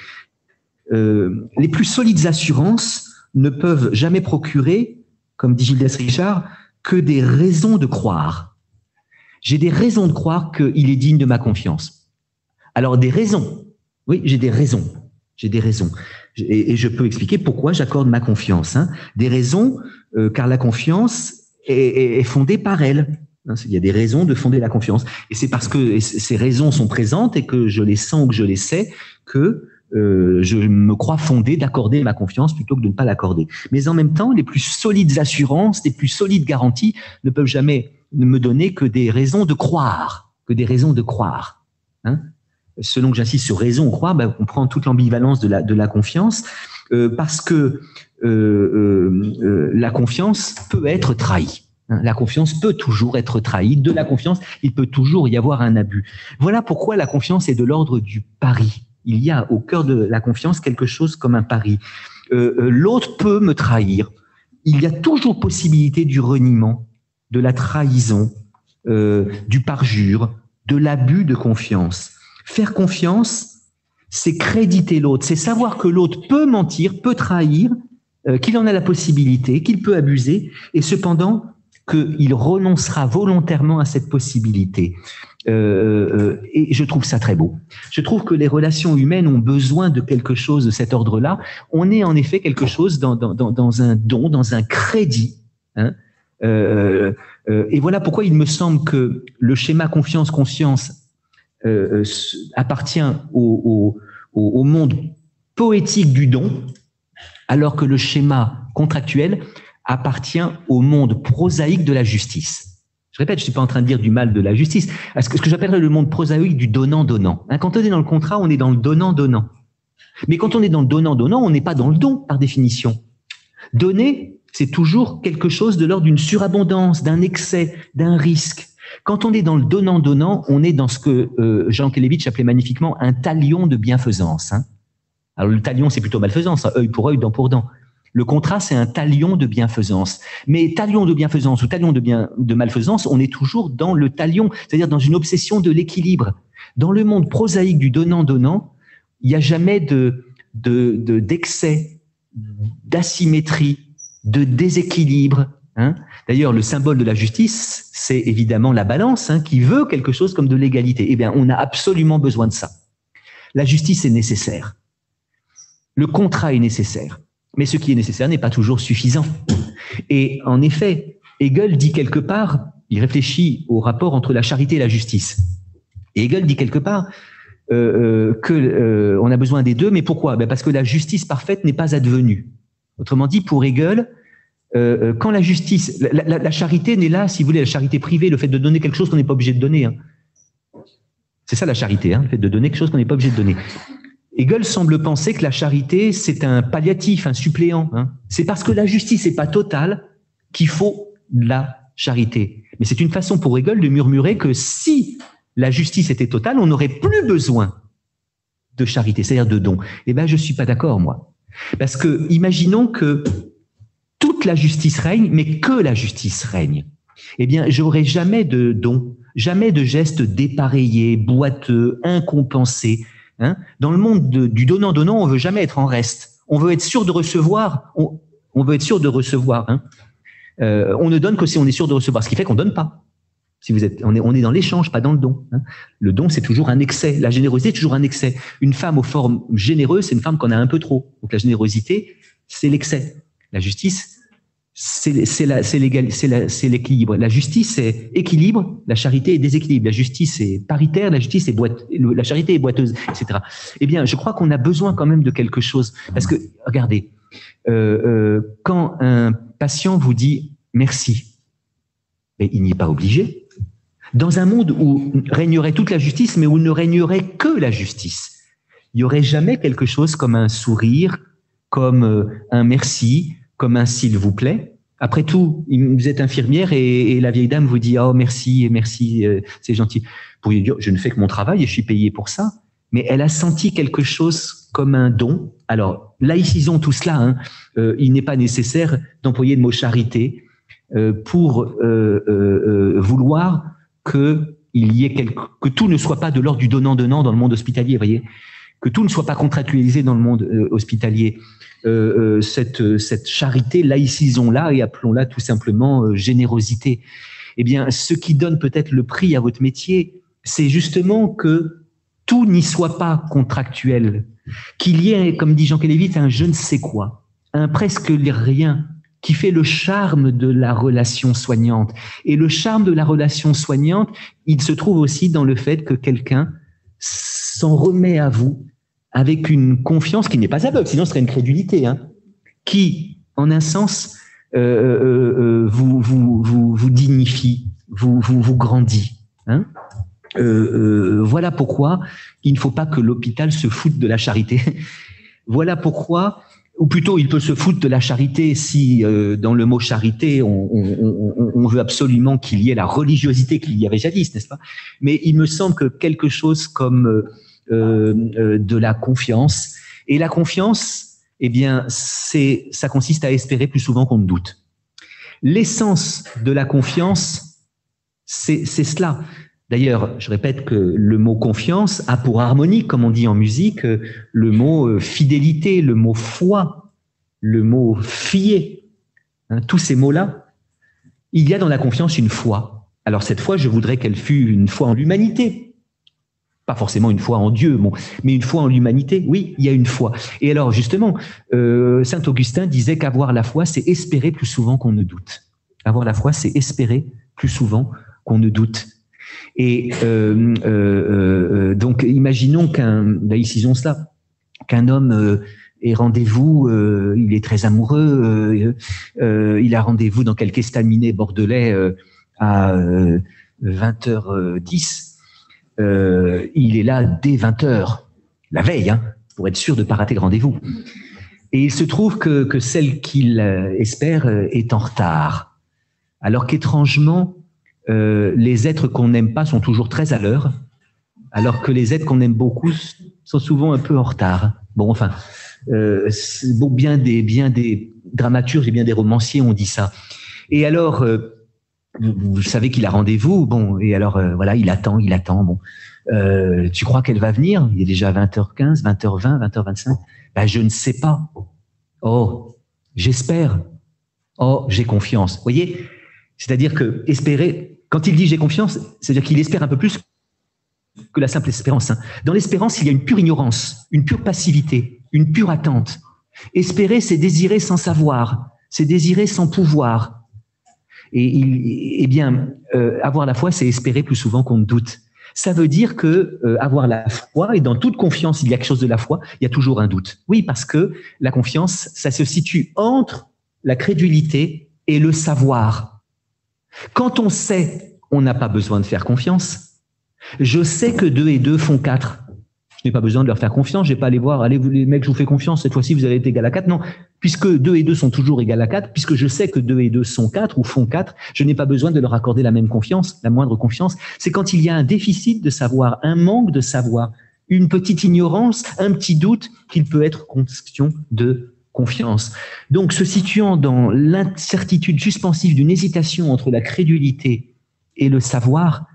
Les plus solides assurances ne peuvent jamais procurer, comme dit Gildas Richard, que des raisons de croire. J'ai des raisons de croire qu'il est digne de ma confiance. Alors des raisons, oui, j'ai des raisons. Et je peux expliquer pourquoi j'accorde ma confiance. Hein. Des raisons, car la confiance est fondée par elle. Il y a des raisons de fonder la confiance. Et c'est parce que ces raisons sont présentes et que je les sens ou que je les sais que je me crois fondé d'accorder ma confiance plutôt que de ne pas l'accorder. Mais en même temps, les plus solides assurances, les plus solides garanties ne peuvent jamais me donner que des raisons de croire, hein. Selon que j'insiste sur raison ou croire, on prend toute l'ambivalence de la confiance, parce que la confiance peut être trahie. La confiance peut toujours être trahie. De la confiance, il peut toujours y avoir un abus. Voilà pourquoi la confiance est de l'ordre du pari. Il y a au cœur de la confiance quelque chose comme un pari. L'autre peut me trahir. Il y a toujours possibilité du reniement, de la trahison, du parjure, de l'abus de confiance. Faire confiance, c'est créditer l'autre, c'est savoir que l'autre peut mentir, peut trahir, qu'il en a la possibilité, qu'il peut abuser, et cependant qu'il renoncera volontairement à cette possibilité. Et je trouve ça très beau. Je trouve que les relations humaines ont besoin de quelque chose de cet ordre-là. On est en effet quelque chose dans un don, dans un crédit, hein. Et voilà pourquoi il me semble que le schéma confiance-conscience appartient au monde poétique du don, alors que le schéma contractuel appartient au monde prosaïque de la justice. Je répète, je ne suis pas en train de dire du mal de la justice. Ce que j'appellerais le monde prosaïque du donnant-donnant. Quand on est dans le contrat, on est dans le donnant-donnant. Mais quand on est dans le donnant-donnant, on n'est pas dans le don, par définition. Donner, c'est toujours quelque chose de l'ordre d'une surabondance, d'un excès, d'un risque. Quand on est dans le donnant-donnant, on est dans ce que Jean Kelevitch appelait magnifiquement un talion de bienfaisance, hein. Alors le talion, c'est plutôt malfaisance, œil pour œil, dent pour dent. Le contrat, c'est un talion de bienfaisance. Mais talion de bienfaisance ou talion de malfaisance, on est toujours dans le talion, c'est-à-dire dans une obsession de l'équilibre. Dans le monde prosaïque du donnant-donnant, il n'y a jamais d'excès, d'asymétrie, de déséquilibre, hein. D'ailleurs, le symbole de la justice, c'est évidemment la balance, hein, qui veut quelque chose comme de l'égalité. Eh bien, on a absolument besoin de ça. La justice est nécessaire. Le contrat est nécessaire. Mais ce qui est nécessaire n'est pas toujours suffisant. Et en effet, Hegel dit quelque part, il réfléchit au rapport entre la charité et la justice. Et Hegel dit quelque part on a besoin des deux, mais pourquoi? Parce que la justice parfaite n'est pas advenue. Autrement dit, pour Hegel, quand la justice, la charité n'est là, si vous voulez, la charité privée, le fait de donner quelque chose qu'on n'est pas obligé de donner, hein. C'est ça la charité, hein, le fait de donner quelque chose qu'on n'est pas obligé de donner. Hegel semble penser que la charité, c'est un palliatif, un suppléant, hein. C'est parce que la justice n'est pas totale qu'il faut la charité. Mais c'est une façon pour Hegel de murmurer que si la justice était totale, on n'aurait plus besoin de charité, c'est-à-dire de don. Eh bien, je ne suis pas d'accord, moi. Parce que, imaginons que toute la justice règne, mais que la justice règne. Eh bien, j'aurai jamais de don, jamais de gestes dépareillés, boiteux, incompensés, hein. Dans le monde du donnant-donnant, on veut jamais être en reste. On veut être sûr de recevoir. On veut être sûr de recevoir, hein. On ne donne que si on est sûr de recevoir, ce qui fait qu'on donne pas. Si on est dans l'échange, pas dans le don, hein. Le don, c'est toujours un excès. La générosité est toujours un excès. Une femme aux formes généreuses, c'est une femme qu'on a un peu trop. Donc la générosité, c'est l'excès. La justice, c'est l'équilibre. La justice, c'est équilibre. La charité est déséquilibre. La justice est paritaire. La justice est la charité est boiteuse, etc. Eh bien, je crois qu'on a besoin quand même de quelque chose. Parce que, regardez, quand un patient vous dit merci, mais il n'y est pas obligé. Dans un monde où régnerait toute la justice, mais où ne régnerait que la justice, il n'y aurait jamais quelque chose comme un sourire, comme un merci, comme un s'il vous plaît. Après tout, vous êtes infirmière et la vieille dame vous dit « Oh, merci, merci, c'est gentil ». Vous pourriez dire « Je ne fais que mon travail et je suis payé pour ça ». Mais elle a senti quelque chose comme un don. Alors, laïcisons tout cela, hein. Il n'est pas nécessaire d'employer le mot charité pour vouloir que tout ne soit pas de l'ordre du donnant-donnant dans le monde hospitalier, voyez, que tout ne soit pas contractualisé dans le monde hospitalier. Cette charité, laïcisons-la et appelons-la tout simplement générosité. Eh bien, ce qui donne peut-être le prix à votre métier, c'est justement que tout n'y soit pas contractuel, qu'il y ait, comme dit Jean Kelevitch, un je ne sais quoi, un presque rien, qui fait le charme de la relation soignante. Et le charme de la relation soignante, il se trouve aussi dans le fait que quelqu'un s'en remet à vous avec une confiance qui n'est pas aveugle, sinon ce serait une crédulité, hein, qui, en un sens, vous dignifie, vous grandit. Hein. Voilà pourquoi il ne faut pas que l'hôpital se foute de la charité. Voilà pourquoi, ou plutôt il peut se foutre de la charité si dans le mot charité on veut absolument qu'il y ait la religiosité qu'il y avait jadis, n'est-ce pas? Mais il me semble que quelque chose comme de la confiance, et la confiance, eh bien, ça consiste à espérer plus souvent qu'on ne doute. L'essence de la confiance, c'est cela. D'ailleurs, je répète que le mot confiance a pour harmonie, comme on dit en musique, le mot fidélité, le mot foi, le mot fier. Hein, tous ces mots-là, il y a dans la confiance une foi. Alors cette foi, je voudrais qu'elle fût une foi en l'humanité. Pas forcément une foi en Dieu, bon, mais une foi en l'humanité. Oui, il y a une foi. Et alors justement, saint Augustin disait qu'avoir la foi, c'est espérer plus souvent qu'on ne doute. Avoir la foi, c'est espérer plus souvent qu'on ne doute. Et donc, imaginons laïcisons cela, qu'un homme ait rendez-vous, il est très amoureux, il a rendez-vous dans quelque estaminet bordelais à 20h10. Il est là dès 20h, la veille, hein, pour être sûr de ne pas rater le rendez-vous. Et il se trouve que celle qu'il espère est en retard, alors qu'étrangement, les êtres qu'on n'aime pas sont toujours très à l'heure, alors que les êtres qu'on aime beaucoup sont souvent un peu en retard. Bon, enfin, bon, bien des dramaturges et bien des romanciers ont dit ça. Et alors, vous savez qu'il a rendez-vous, bon, et alors, voilà, il attend, bon. Tu crois qu'elle va venir? Il est déjà 20h15, 20h20, 20h25. Ben, je ne sais pas. Oh, j'espère. Oh, j'ai confiance. Vous voyez? C'est-à-dire que espérer, quand il dit j'ai confiance, c'est-à-dire qu'il espère un peu plus que la simple espérance. Hein. Dans l'espérance, il y a une pure ignorance, une pure passivité, une pure attente. Espérer, c'est désirer sans savoir, c'est désirer sans pouvoir. Et bien, avoir la foi, c'est espérer plus souvent qu'on ne doute. Ça veut dire que avoir la foi, et dans toute confiance, il y a quelque chose de la foi, il y a toujours un doute. Oui, parce que la confiance, ça se situe entre la crédulité et le savoir. Quand on sait, on n'a pas besoin de faire confiance. Je sais que 2 et 2 font 4. Je n'ai pas besoin de leur faire confiance. Je ne vais pas aller voir, allez, vous les mecs, je vous fais confiance, cette fois-ci, vous allez être égal à 4. Non, puisque 2 et 2 sont toujours égal à 4, puisque je sais que 2 et 2 sont 4 ou font 4, je n'ai pas besoin de leur accorder la même confiance, la moindre confiance. C'est quand il y a un déficit de savoir, un manque de savoir, une petite ignorance, un petit doute, qu'il peut être question de confiance. Donc, se situant dans l'incertitude suspensive d'une hésitation entre la crédulité et le savoir,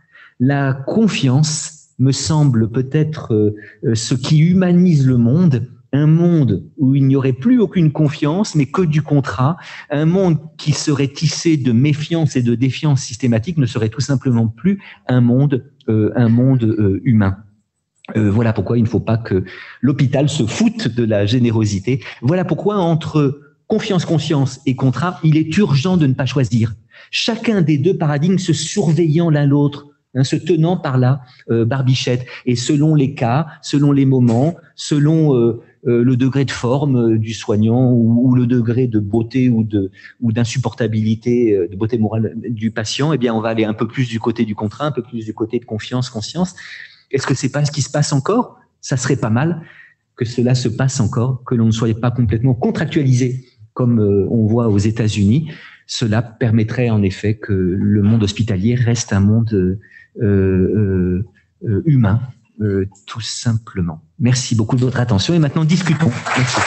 la confiance me semble peut-être ce qui humanise le monde, un monde où il n'y aurait plus aucune confiance, mais que du contrat, un monde qui serait tissé de méfiance et de défiance systématique ne serait tout simplement plus un monde humain. Voilà pourquoi il ne faut pas que l'hôpital se foute de la générosité. Voilà pourquoi entre confiance et contrat, il est urgent de ne pas choisir. Chacun des deux paradigmes se surveillant l'un l'autre, hein, se tenant par la barbichette. Et selon les cas, selon les moments, selon le degré de forme du soignant ou le degré de beauté ou d'insupportabilité, de beauté morale du patient, eh bien on va aller un peu plus du côté du contrat, un peu plus du côté de confiance, conscience. Est-ce que c'est pas ce qui se passe encore? Ça serait pas mal que cela se passe encore, que l'on ne soit pas complètement contractualisé comme on voit aux États-Unis. Cela permettrait en effet que le monde hospitalier reste un monde humain, tout simplement. Merci beaucoup de votre attention et maintenant discutons. Merci.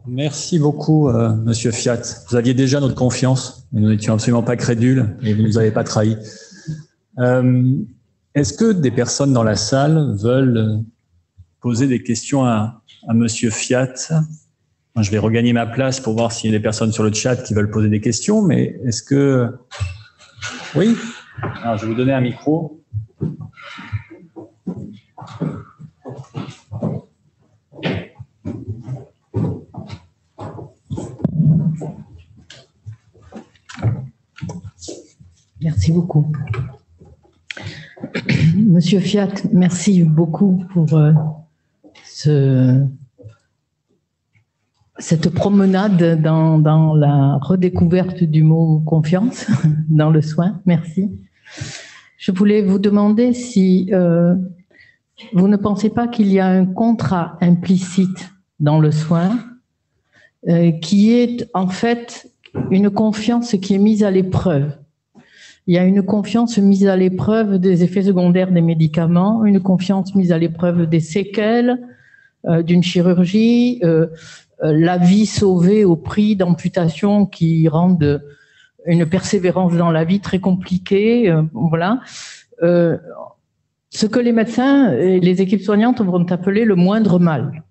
Merci beaucoup, Monsieur Fiat. Vous aviez déjà notre confiance, mais nous n'étions absolument pas crédules et vous ne nous avez pas trahis. Est-ce que des personnes dans la salle veulent poser des questions à Monsieur Fiat? Je vais regagner ma place pour voir s'il y a des personnes sur le chat qui veulent poser des questions, mais est-ce que... Oui? Alors, je vais vous donner un micro. Merci beaucoup. Monsieur Fiat, merci beaucoup pour cette promenade dans la redécouverte du mot confiance dans le soin. Merci. Je voulais vous demander si vous ne pensez pas qu'il y a un contrat implicite dans le soin qui est en fait une confiance qui est mise à l'épreuve. Il y a une confiance mise à l'épreuve des effets secondaires des médicaments, une confiance mise à l'épreuve des séquelles d'une chirurgie, la vie sauvée au prix d'amputations qui rendent une persévérance dans la vie très compliquée. Voilà. Ce que les médecins et les équipes soignantes vont appeler le moindre mal.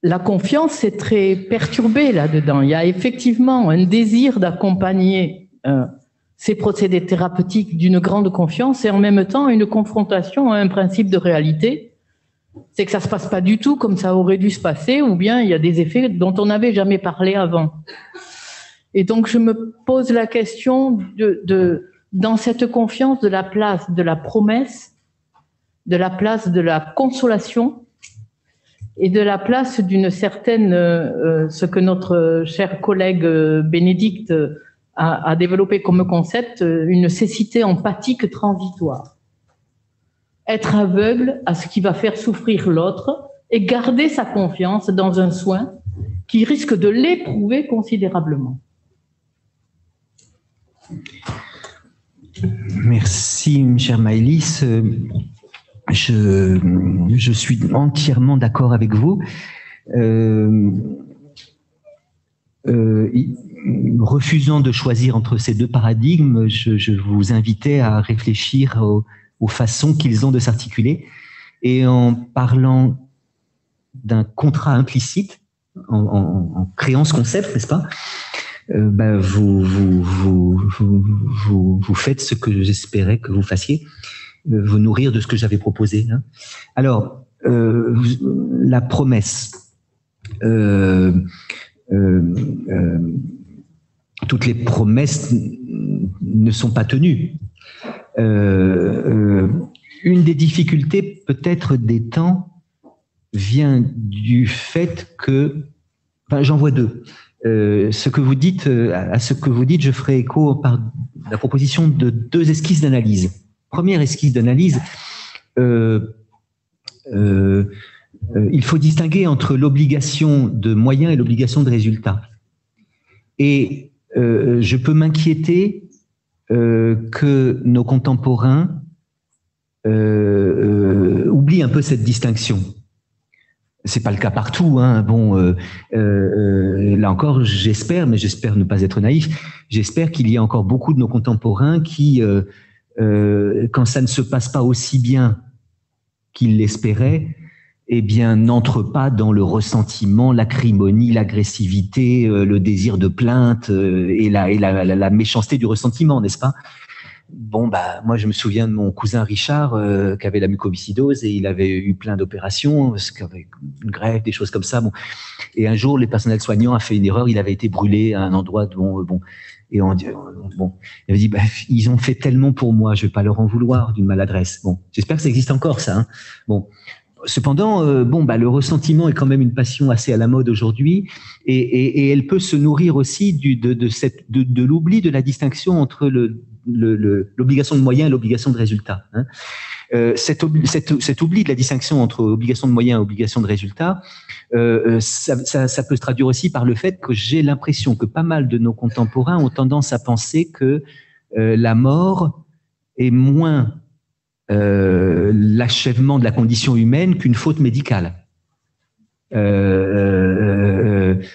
La confiance est très perturbée là-dedans. Il y a effectivement un désir d'accompagner ces procédés thérapeutiques d'une grande confiance et en même temps une confrontation à un principe de réalité. C'est que ça ne se passe pas du tout comme ça aurait dû se passer, ou bien il y a des effets dont on n'avait jamais parlé avant. Et donc je me pose la question dans cette confiance de la place de la promesse, de la place de la consolation et de la place d'une certaine, ce que notre cher collègue Bénédicte a développé comme concept, une cécité empathique transitoire. Être aveugle à ce qui va faire souffrir l'autre et garder sa confiance dans un soin qui risque de l'éprouver considérablement. Merci, chère Maëlys. Je suis entièrement d'accord avec vous. Refusant de choisir entre ces deux paradigmes, je vous invitais à réfléchir aux façons qu'ils ont de s'articuler. Et en parlant d'un contrat implicite, en créant ce concept, n'est-ce pas, vous faites ce que j'espérais que vous fassiez, vous nourrir de ce que j'avais proposé. Hein. Alors, la promesse. Toutes les promesses ne sont pas tenues. Une des difficultés, peut-être des temps, vient du fait que, enfin, j'en vois deux. Ce que vous dites, à ce que vous dites, je ferai écho par la proposition de deux esquisses d'analyse. Première esquisse d'analyse, il faut distinguer entre l'obligation de moyens et l'obligation de résultat. Et je peux m'inquiéter que nos contemporains oublient un peu cette distinction. C'est pas le cas partout, hein. Bon, là encore, j'espère, mais j'espère ne pas être naïf. J'espère qu'il y a encore beaucoup de nos contemporains qui, quand ça ne se passe pas aussi bien qu'ils l'espéraient, eh bien, n'entrent pas dans le ressentiment, l'acrimonie, l'agressivité, le désir de plainte et la méchanceté du ressentiment, n'est-ce pas? Bon, bah, moi, je me souviens de mon cousin Richard qui avait la mucoviscidose et il avait eu plein d'opérations, parce qu'avec une greffe, des choses comme ça. Bon. Et un jour, le personnel soignant a fait une erreur, il avait été brûlé à un endroit et il avait dit, bah, ils ont fait tellement pour moi, je vais pas leur en vouloir d'une maladresse. Bon, j'espère que ça existe encore, ça. Hein. Bon. Cependant, le ressentiment est quand même une passion assez à la mode aujourd'hui, et elle peut se nourrir aussi de l'oubli de la distinction entre l'obligation de moyens et l'obligation de résultat. Hein. Cet oubli de la distinction entre obligation de moyens et obligation de résultat, ça peut se traduire aussi par le fait que j'ai l'impression que pas mal de nos contemporains ont tendance à penser que la mort est moins l'achèvement de la condition humaine qu'une faute médicale, une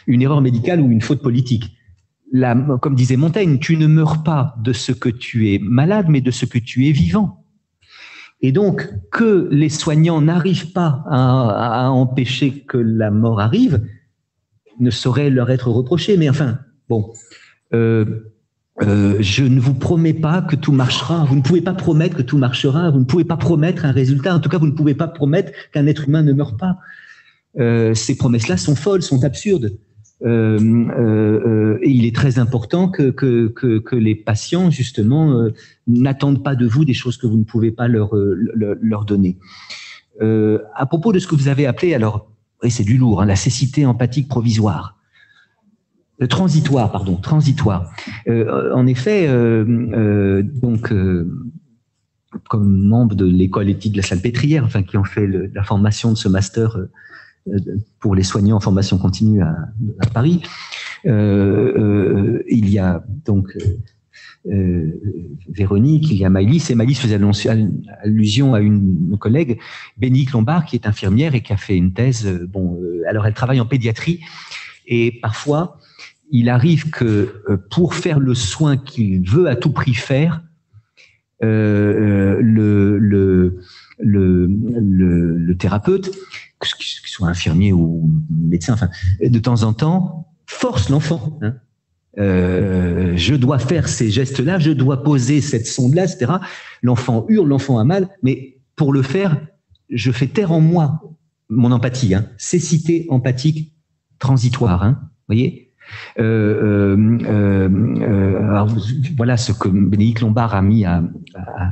erreur médicale ou une faute politique. Comme disait Montaigne, tu ne meurs pas de ce que tu es malade, mais de ce que tu es vivant. Et donc, que les soignants n'arrivent pas à empêcher que la mort arrive, ne saurait leur être reproché. Mais enfin, bon... je ne vous promets pas que tout marchera. Vous ne pouvez pas promettre que tout marchera. Vous ne pouvez pas promettre un résultat. En tout cas, vous ne pouvez pas promettre qu'un être humain ne meurt pas. Ces promesses-là sont folles, sont absurdes. Et il est très important que les patients, justement, n'attendent pas de vous des choses que vous ne pouvez pas leur donner. À propos de ce que vous avez appelé, alors, oui, c'est du lourd, hein, la cécité empathique provisoire. Transitoire, pardon, transitoire. En effet, comme membre de l'école éthique de la Salpêtrière, enfin, qui ont fait la formation de ce master pour les soignants en formation continue à Paris, il y a donc Véronique, il y a Maëlys, et Maëlys faisait allusion à une collègue, Bénédicte Lombard, qui est infirmière et qui a fait une thèse. Alors elle travaille en pédiatrie, et parfois il arrive que pour faire le soin qu'il veut à tout prix faire, le thérapeute, qu'il soit infirmier ou médecin, enfin, de temps en temps, force l'enfant. Hein. Je dois faire ces gestes-là, je dois poser cette sonde-là, etc. L'enfant hurle, l'enfant a mal, mais pour le faire, je fais taire en moi mon empathie. Hein. Cécité empathique transitoire. Hein. Vous voyez ? Alors, voilà ce que Bénédicte Lombard a mis à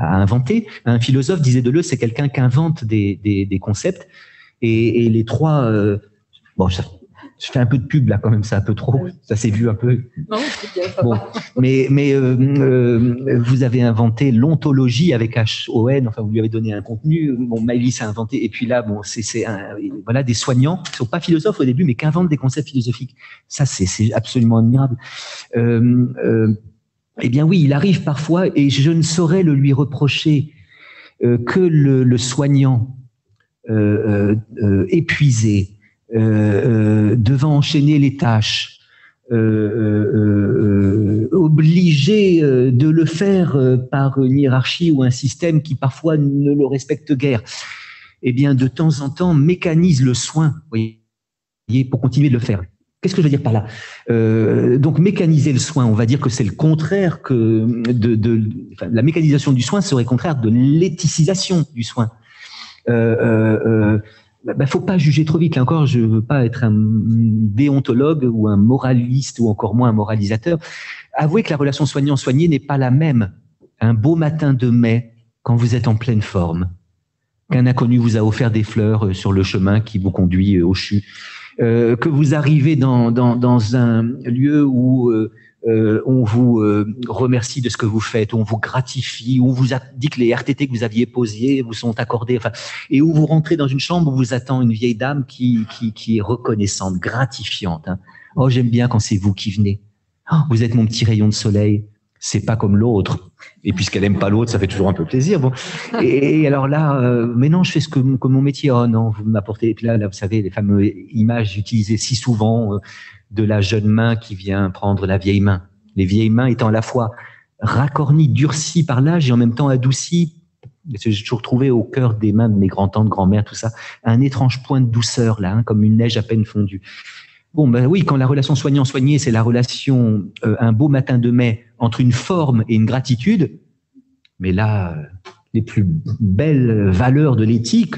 inventer. Un philosophe disait de lui, c'est quelqu'un qui invente des concepts, et les trois. Bon, je fais un peu de pub là quand même, c'est un peu trop. Ça s'est vu un peu. Non, c'est bien, ça va. Mais vous avez inventé l'ontologie avec H-O-N. Enfin, vous lui avez donné un contenu. Bon, Maëlys a inventé. Et puis là, bon, voilà des soignants qui sont pas philosophes au début, mais qui inventent des concepts philosophiques. Ça, c'est absolument admirable. Eh bien oui, il arrive parfois, et je ne saurais le lui reprocher, que le soignant épuisé, devant enchaîner les tâches, obligé de le faire par une hiérarchie ou un système qui parfois ne le respecte guère, eh bien de temps en temps mécanise le soin, vous voyez, pour continuer de le faire. Qu'est-ce que je veux dire par là ? Donc mécaniser le soin, on va dire que c'est le contraire enfin, la mécanisation du soin serait contraire de l'éthicisation du soin. Faut pas juger trop vite. Là encore, je veux pas être un déontologue ou un moraliste ou encore moins un moralisateur. Avouez que la relation soignant-soigné n'est pas la même un beau matin de mai quand vous êtes en pleine forme, qu'un inconnu vous a offert des fleurs sur le chemin qui vous conduit au CHU, que vous arrivez dans un lieu où on vous remercie de ce que vous faites, on vous gratifie, on vous a dit que les RTT que vous aviez posés vous sont accordés, enfin, et où vous rentrez dans une chambre où vous attend une vieille dame qui est reconnaissante, gratifiante. Hein. Oh, j'aime bien quand c'est vous qui venez. Oh, vous êtes mon petit rayon de soleil. C'est pas comme l'autre. Et puisqu'elle aime pas l'autre, ça fait toujours un peu plaisir. Bon. Et alors là, mais non, je fais comme mon métier. Oh non, vous m'apportez. Et puis là, vous savez, les fameuses images utilisées si souvent de la jeune main qui vient prendre la vieille main. Les vieilles mains étant à la fois racornies, durcies par l'âge et en même temps adoucies. J'ai toujours trouvé au cœur des mains de mes grands-tantes, grand-mères, tout ça, un étrange point de douceur là, hein, comme une neige à peine fondue. Bon, ben oui, quand la relation soignant-soigné, c'est la relation un beau matin de mai entre une forme et une gratitude, mais là, les plus belles valeurs de l'éthique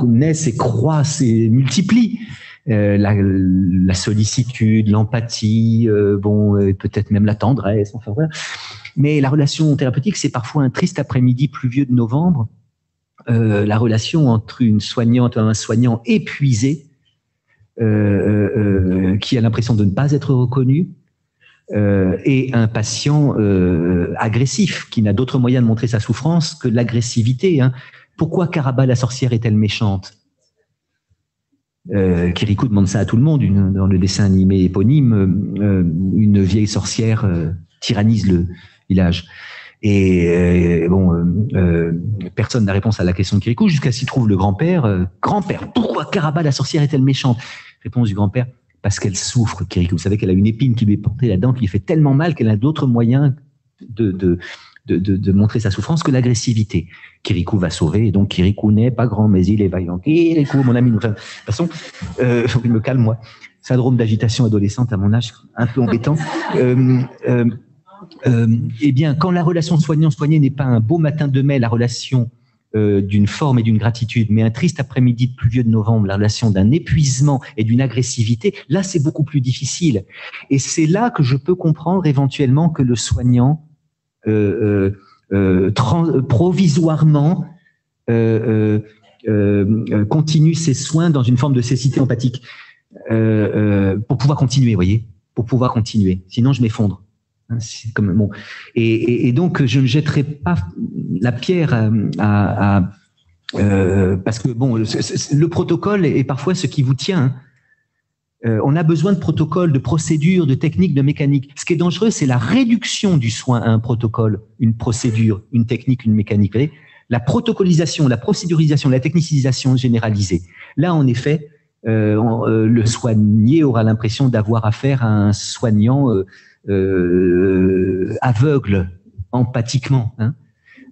naissent et croissent et multiplient. La sollicitude, l'empathie, peut-être même la tendresse, enfin voilà. Mais la relation thérapeutique, c'est parfois un triste après-midi pluvieux de novembre. La relation entre une soignante et un soignant épuisé, qui a l'impression de ne pas être reconnu, et un patient agressif, qui n'a d'autre moyen de montrer sa souffrance que l'agressivité. Hein. Pourquoi Caraba la sorcière est-elle méchante ? Kirikou demande ça à tout le monde. Dans le dessin animé éponyme, une vieille sorcière tyrannise le village. Et personne n'a réponse à la question de Kirikou jusqu'à s'y trouve le grand-père. Grand-père, pourquoi Caraba la sorcière est-elle méchante ? Réponse du grand-père, parce qu'elle souffre, Kirikou. Vous savez qu'elle a une épine qui lui est portée là-dedans, qui lui fait tellement mal qu'elle a d'autres moyens de montrer sa souffrance que l'agressivité. Kirikou va sauver, et donc Kirikou n'est pas grand, mais il est vaillant. Kirikou, mon ami. Enfin, de toute façon, faut qu'il me calme, moi. Syndrome d'agitation adolescente à mon âge, un peu embêtant. Eh bien, quand la relation soignant-soigné n'est pas un beau matin de mai, la relation d'une forme et d'une gratitude, mais un triste après-midi de pluvieux de novembre, la relation d'un épuisement et d'une agressivité, là c'est beaucoup plus difficile. Et c'est là que je peux comprendre éventuellement que le soignant provisoirement continue ses soins dans une forme de cécité empathique pour pouvoir continuer, voyez, pour pouvoir continuer. Sinon je m'effondre. C'est comme, bon. Et donc, je ne jetterai pas la pierre parce que bon, le protocole est parfois ce qui vous tient. On a besoin de protocoles, de procédures, de techniques, de mécaniques. Ce qui est dangereux, c'est la réduction du soin à un protocole, une procédure, une technique, une mécanique. Vous voyez, la protocolisation, la procédurisation, la technicisation généralisée. Là, en effet, le soigné aura l'impression d'avoir affaire à un soignant aveugle empathiquement, hein.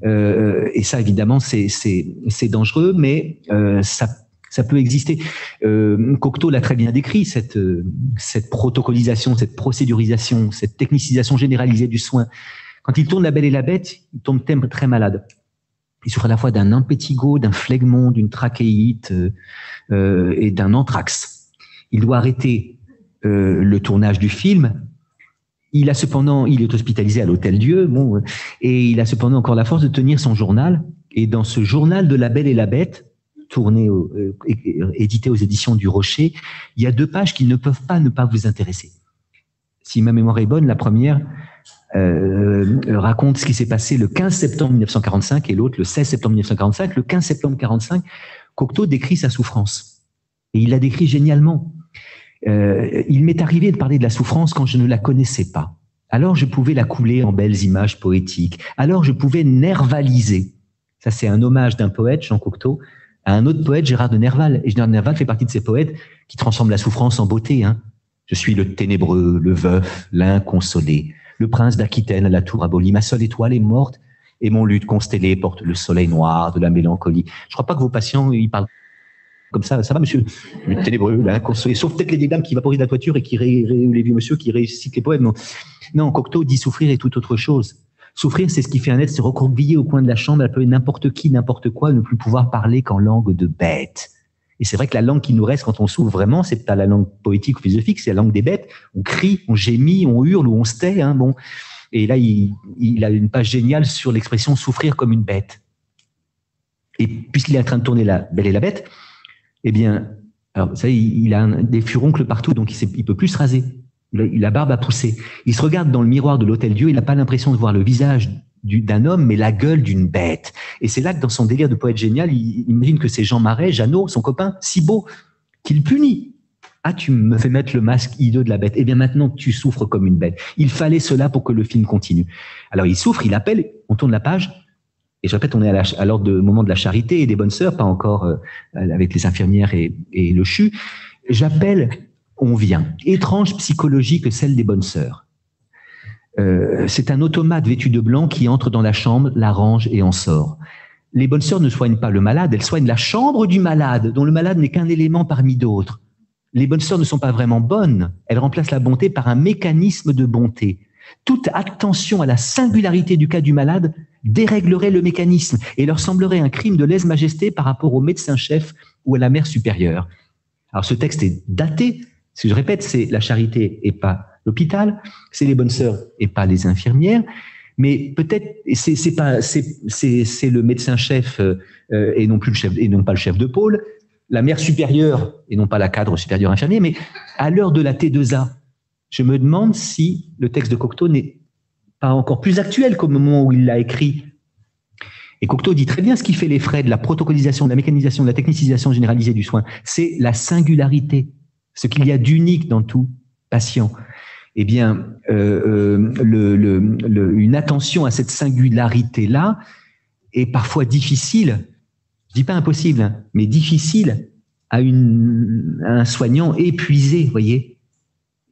Et ça évidemment c'est dangereux, mais ça peut exister. Cocteau l'a très bien décrit, cette protocolisation, cette procédurisation, cette technicisation généralisée du soin. Quand il tourne La Belle et la Bête, il tombe très malade. Il souffre à la fois d'un impétigo, d'un phlegmon, d'une trachéite et d'un anthrax. Il doit arrêter le tournage du film. Il est hospitalisé à l'Hôtel-Dieu, bon, et il a cependant encore la force de tenir son journal. Et dans ce journal de La Belle et la Bête, édité aux éditions du Rocher, il y a 2 pages qui ne peuvent pas ne pas vous intéresser. Si ma mémoire est bonne, la première raconte ce qui s'est passé le 15 septembre 1945 et l'autre le 16 septembre 1945. Le 15 septembre 1945, Cocteau décrit sa souffrance. Et il la décrit génialement. Il m'est arrivé de parler de la souffrance quand je ne la connaissais pas. Alors je pouvais la couler en belles images poétiques. Alors je pouvais nervaliser. Ça, c'est un hommage d'un poète, Jean Cocteau, à un autre poète, Gérard de Nerval. Et Gérard de Nerval fait partie de ces poètes qui transforment la souffrance en beauté, hein. Je suis le ténébreux, le veuf, l'inconsolé, le prince d'Aquitaine à la tour abolie. Ma seule étoile est morte et mon luth constellé porte le soleil noir de la mélancolie. Je crois pas que vos patients, ils parlent comme ça. Ça va, monsieur? Le ténébreux, l'inconsolé. Sauf peut-être les vieilles dames qui vaporisent la toiture et les vieux monsieur qui récitent les poèmes. Non, Cocteau dit souffrir est tout autre chose. Souffrir, c'est ce qui fait un être se recroqueviller au coin de la chambre, appeler n'importe qui, n'importe quoi, ne plus pouvoir parler qu'en langue de bête. Et c'est vrai que la langue qui nous reste quand on souffre vraiment, c'est pas la langue poétique ou philosophique, c'est la langue des bêtes. On crie, on gémit, on hurle ou on se tait, hein, bon. Et là, il a une page géniale sur l'expression souffrir comme une bête. Et puisqu'il est en train de tourner La Belle et la Bête, eh bien, alors, vous savez, il a des furoncles partout, donc il peut plus se raser. La barbe a poussé. Il se regarde dans le miroir de l'Hôtel-Dieu, il n'a pas l'impression de voir le visage d'un homme, mais la gueule d'une bête. Et c'est là que dans son délire de poète génial, il imagine que c'est Jean Marais, Jeannot, son copain, si beau, qu'il punit. Ah, tu me fais mettre le masque hideux de la bête. Eh bien, maintenant, tu souffres comme une bête. Il fallait cela pour que le film continue. Alors, il souffre, il appelle, on tourne la page. Et je répète, on est à l'ordre de moment de la charité et des bonnes sœurs, pas encore avec les infirmières et le CHU. J'appelle, on vient. Étrange psychologie que celle des bonnes sœurs. C'est un automate vêtu de blanc qui entre dans la chambre, la range et en sort. Les bonnes sœurs ne soignent pas le malade, elles soignent la chambre du malade, dont le malade n'est qu'un élément parmi d'autres. Les bonnes sœurs ne sont pas vraiment bonnes, elles remplacent la bonté par un mécanisme de bonté. Toute attention à la singularité du cas du malade déréglerait le mécanisme et leur semblerait un crime de lèse-majesté par rapport au médecin-chef ou à la mère supérieure. Alors ce texte est daté, ce que je répète, c'est la charité et pas l'hôpital, c'est les bonnes sœurs et pas les infirmières, mais peut-être c'est le médecin-chef et non plus le chef et non pas le chef de pôle, la mère supérieure et non pas la cadre supérieure infirmière, mais à l'heure de la T2A, je me demande si le texte de Cocteau n'est pas encore plus actuel qu'au moment où il l'a écrit. Et Cocteau dit très bien ce qui fait les frais de la protocolisation, de la mécanisation, de la technicisation généralisée du soin, c'est la singularité, ce qu'il y a d'unique dans tout patient. Eh bien, une attention à cette singularité-là est parfois difficile, je dis pas impossible, hein, mais difficile à un soignant épuisé, vous voyez.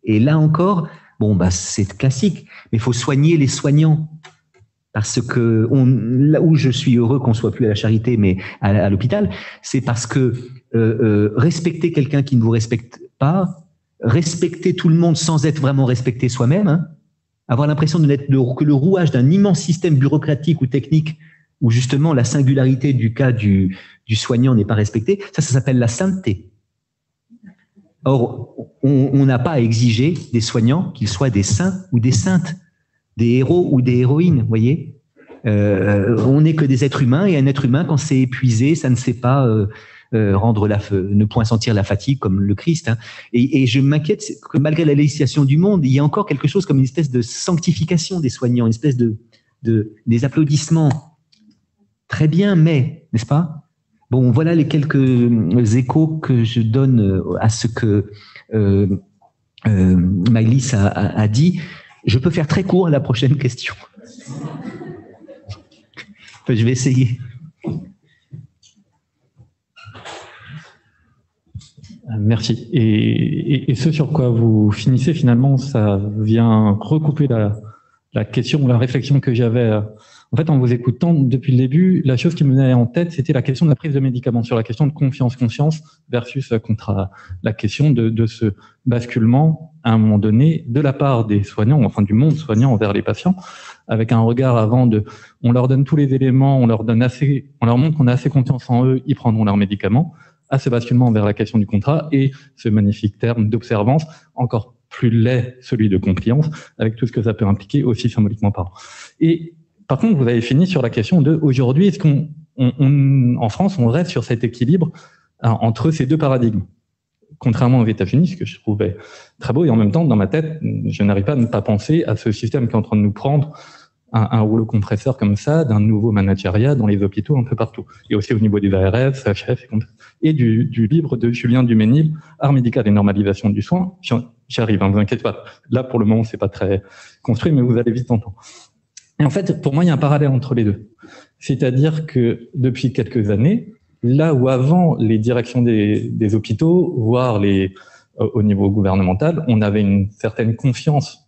Et là encore, bon, bah, c'est classique, mais il faut soigner les soignants. Parce que là où je suis heureux qu'on soit plus à la charité, mais à l'hôpital, c'est parce que respecter quelqu'un qui ne vous respecte pas, respecter tout le monde sans être vraiment respecté soi-même, hein, avoir l'impression de n'être que le rouage d'un immense système bureaucratique ou technique où justement la singularité du cas du soignant n'est pas respectée, ça s'appelle la sainteté. Or, on n'a pas à exiger des soignants qu'ils soient des saints ou des saintes, des héros ou des héroïnes, vous voyez. On n'est que des êtres humains, et un être humain, quand c'est épuisé, ça ne sait pas ne point sentir la fatigue comme le Christ. Hein. Et je m'inquiète que malgré la législation du monde, il y a encore quelque chose comme une espèce de sanctification des soignants, une espèce des applaudissements. Très bien, mais, n'est-ce pas? Bon, voilà les quelques échos que je donne à ce que Maëlys a dit. Je peux faire très court à la prochaine question. Je vais essayer. Merci. Et ce sur quoi vous finissez, finalement, ça vient recouper la question, la réflexion que j'avais. En fait, en vous écoutant depuis le début, la chose qui me venait en tête, c'était la question de la prise de médicaments, sur la question de confiance versus contre la question de ce basculement, à un moment donné, de la part des soignants, enfin du monde soignant envers les patients, avec un regard avant on leur donne tous les éléments, on leur montre qu'on a assez confiance en eux, ils prendront leurs médicaments, à ce basculement vers la question du contrat et ce magnifique terme d'observance, encore plus laid, celui de compliance, avec tout ce que ça peut impliquer aussi symboliquement parlant. Et par contre, vous avez fini sur la question de aujourd'hui, est-ce en France, on reste sur cet équilibre entre ces deux paradigmes, contrairement aux États-Unis, ce que je trouvais très beau, et en même temps, dans ma tête, je n'arrive pas à ne pas penser à ce système qui est en train de nous prendre un rouleau compresseur comme ça, d'un nouveau managériat dans les hôpitaux un peu partout, et aussi au niveau des ARS, HF, et du livre de Julien Duménil, Art médical et normalisation du soin. J'y arrive, hein, vous inquiétez pas. Là, pour le moment, c'est pas très construit, mais vous allez vite entendre. Et en fait, pour moi, il y a un parallèle entre les deux. C'est-à-dire que depuis quelques années, là où avant les directions des hôpitaux, voire au niveau gouvernemental, on avait une certaine confiance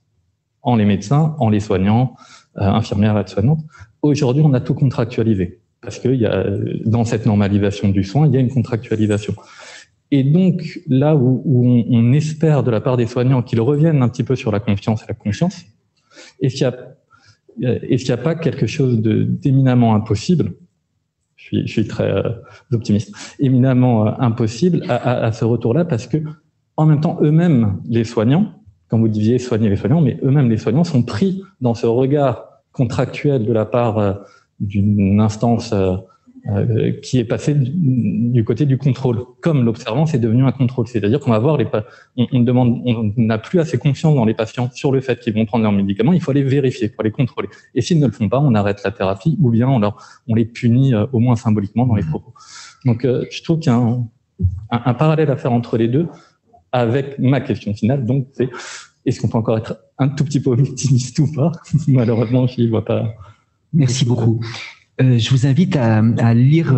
en les médecins, en les soignants, infirmières, aides-soignantes. Aujourd'hui, on a tout contractualisé. Parce que dans cette normalisation du soin, il y a une contractualisation. Et donc, là où on espère de la part des soignants qu'ils reviennent un petit peu sur la confiance et la conscience, est-ce qu'il n'y a pas quelque chose d'éminemment impossible, je suis très optimiste, éminemment impossible à ce retour-là, parce que en même temps, eux-mêmes, les soignants, quand vous disiez soigner les soignants, mais eux-mêmes, les soignants, sont pris dans ce regard contractuel de la part d'une instance qui est passée du côté du contrôle, comme l'observance est devenue un contrôle. C'est-à-dire qu'on va voir on n'a plus assez confiance dans les patients sur le fait qu'ils vont prendre leurs médicaments, il faut les vérifier, il faut les contrôler. Et s'ils ne le font pas, on arrête la thérapie, ou bien on les punit au moins symboliquement dans les propos. Donc je trouve qu'il y a un parallèle à faire entre les deux, avec ma question finale, donc c'est est-ce qu'on peut encore être un tout petit peu optimiste ou pas? Malheureusement, je n'y vois pas. Merci beaucoup. Je vous invite à lire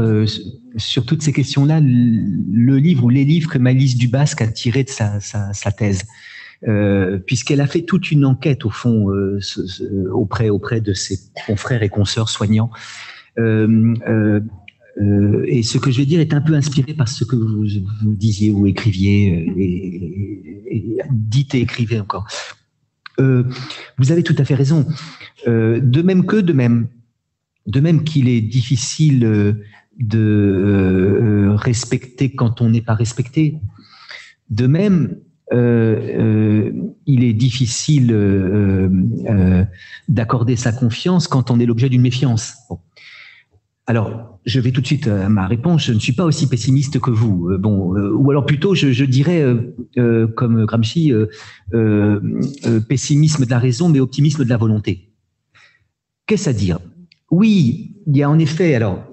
sur toutes ces questions-là le livre ou les livres que Maëlys Dubasc a tirés de sa thèse, puisqu'elle a fait toute une enquête au fond auprès de ses confrères et consoeurs soignants. Et ce que je vais dire est un peu inspiré par ce que vous disiez ou écriviez, et dites et écrivez encore. Vous avez tout à fait raison. De même qu'il est difficile de respecter quand on n'est pas respecté, de même il est difficile d'accorder sa confiance quand on est l'objet d'une méfiance. Bon. Alors, je vais tout de suite à ma réponse. Je ne suis pas aussi pessimiste que vous. Ou alors plutôt, je dirais, comme Gramsci, pessimisme de la raison, mais optimisme de la volonté. Qu'est-ce à dire? Oui, il y a en effet, alors,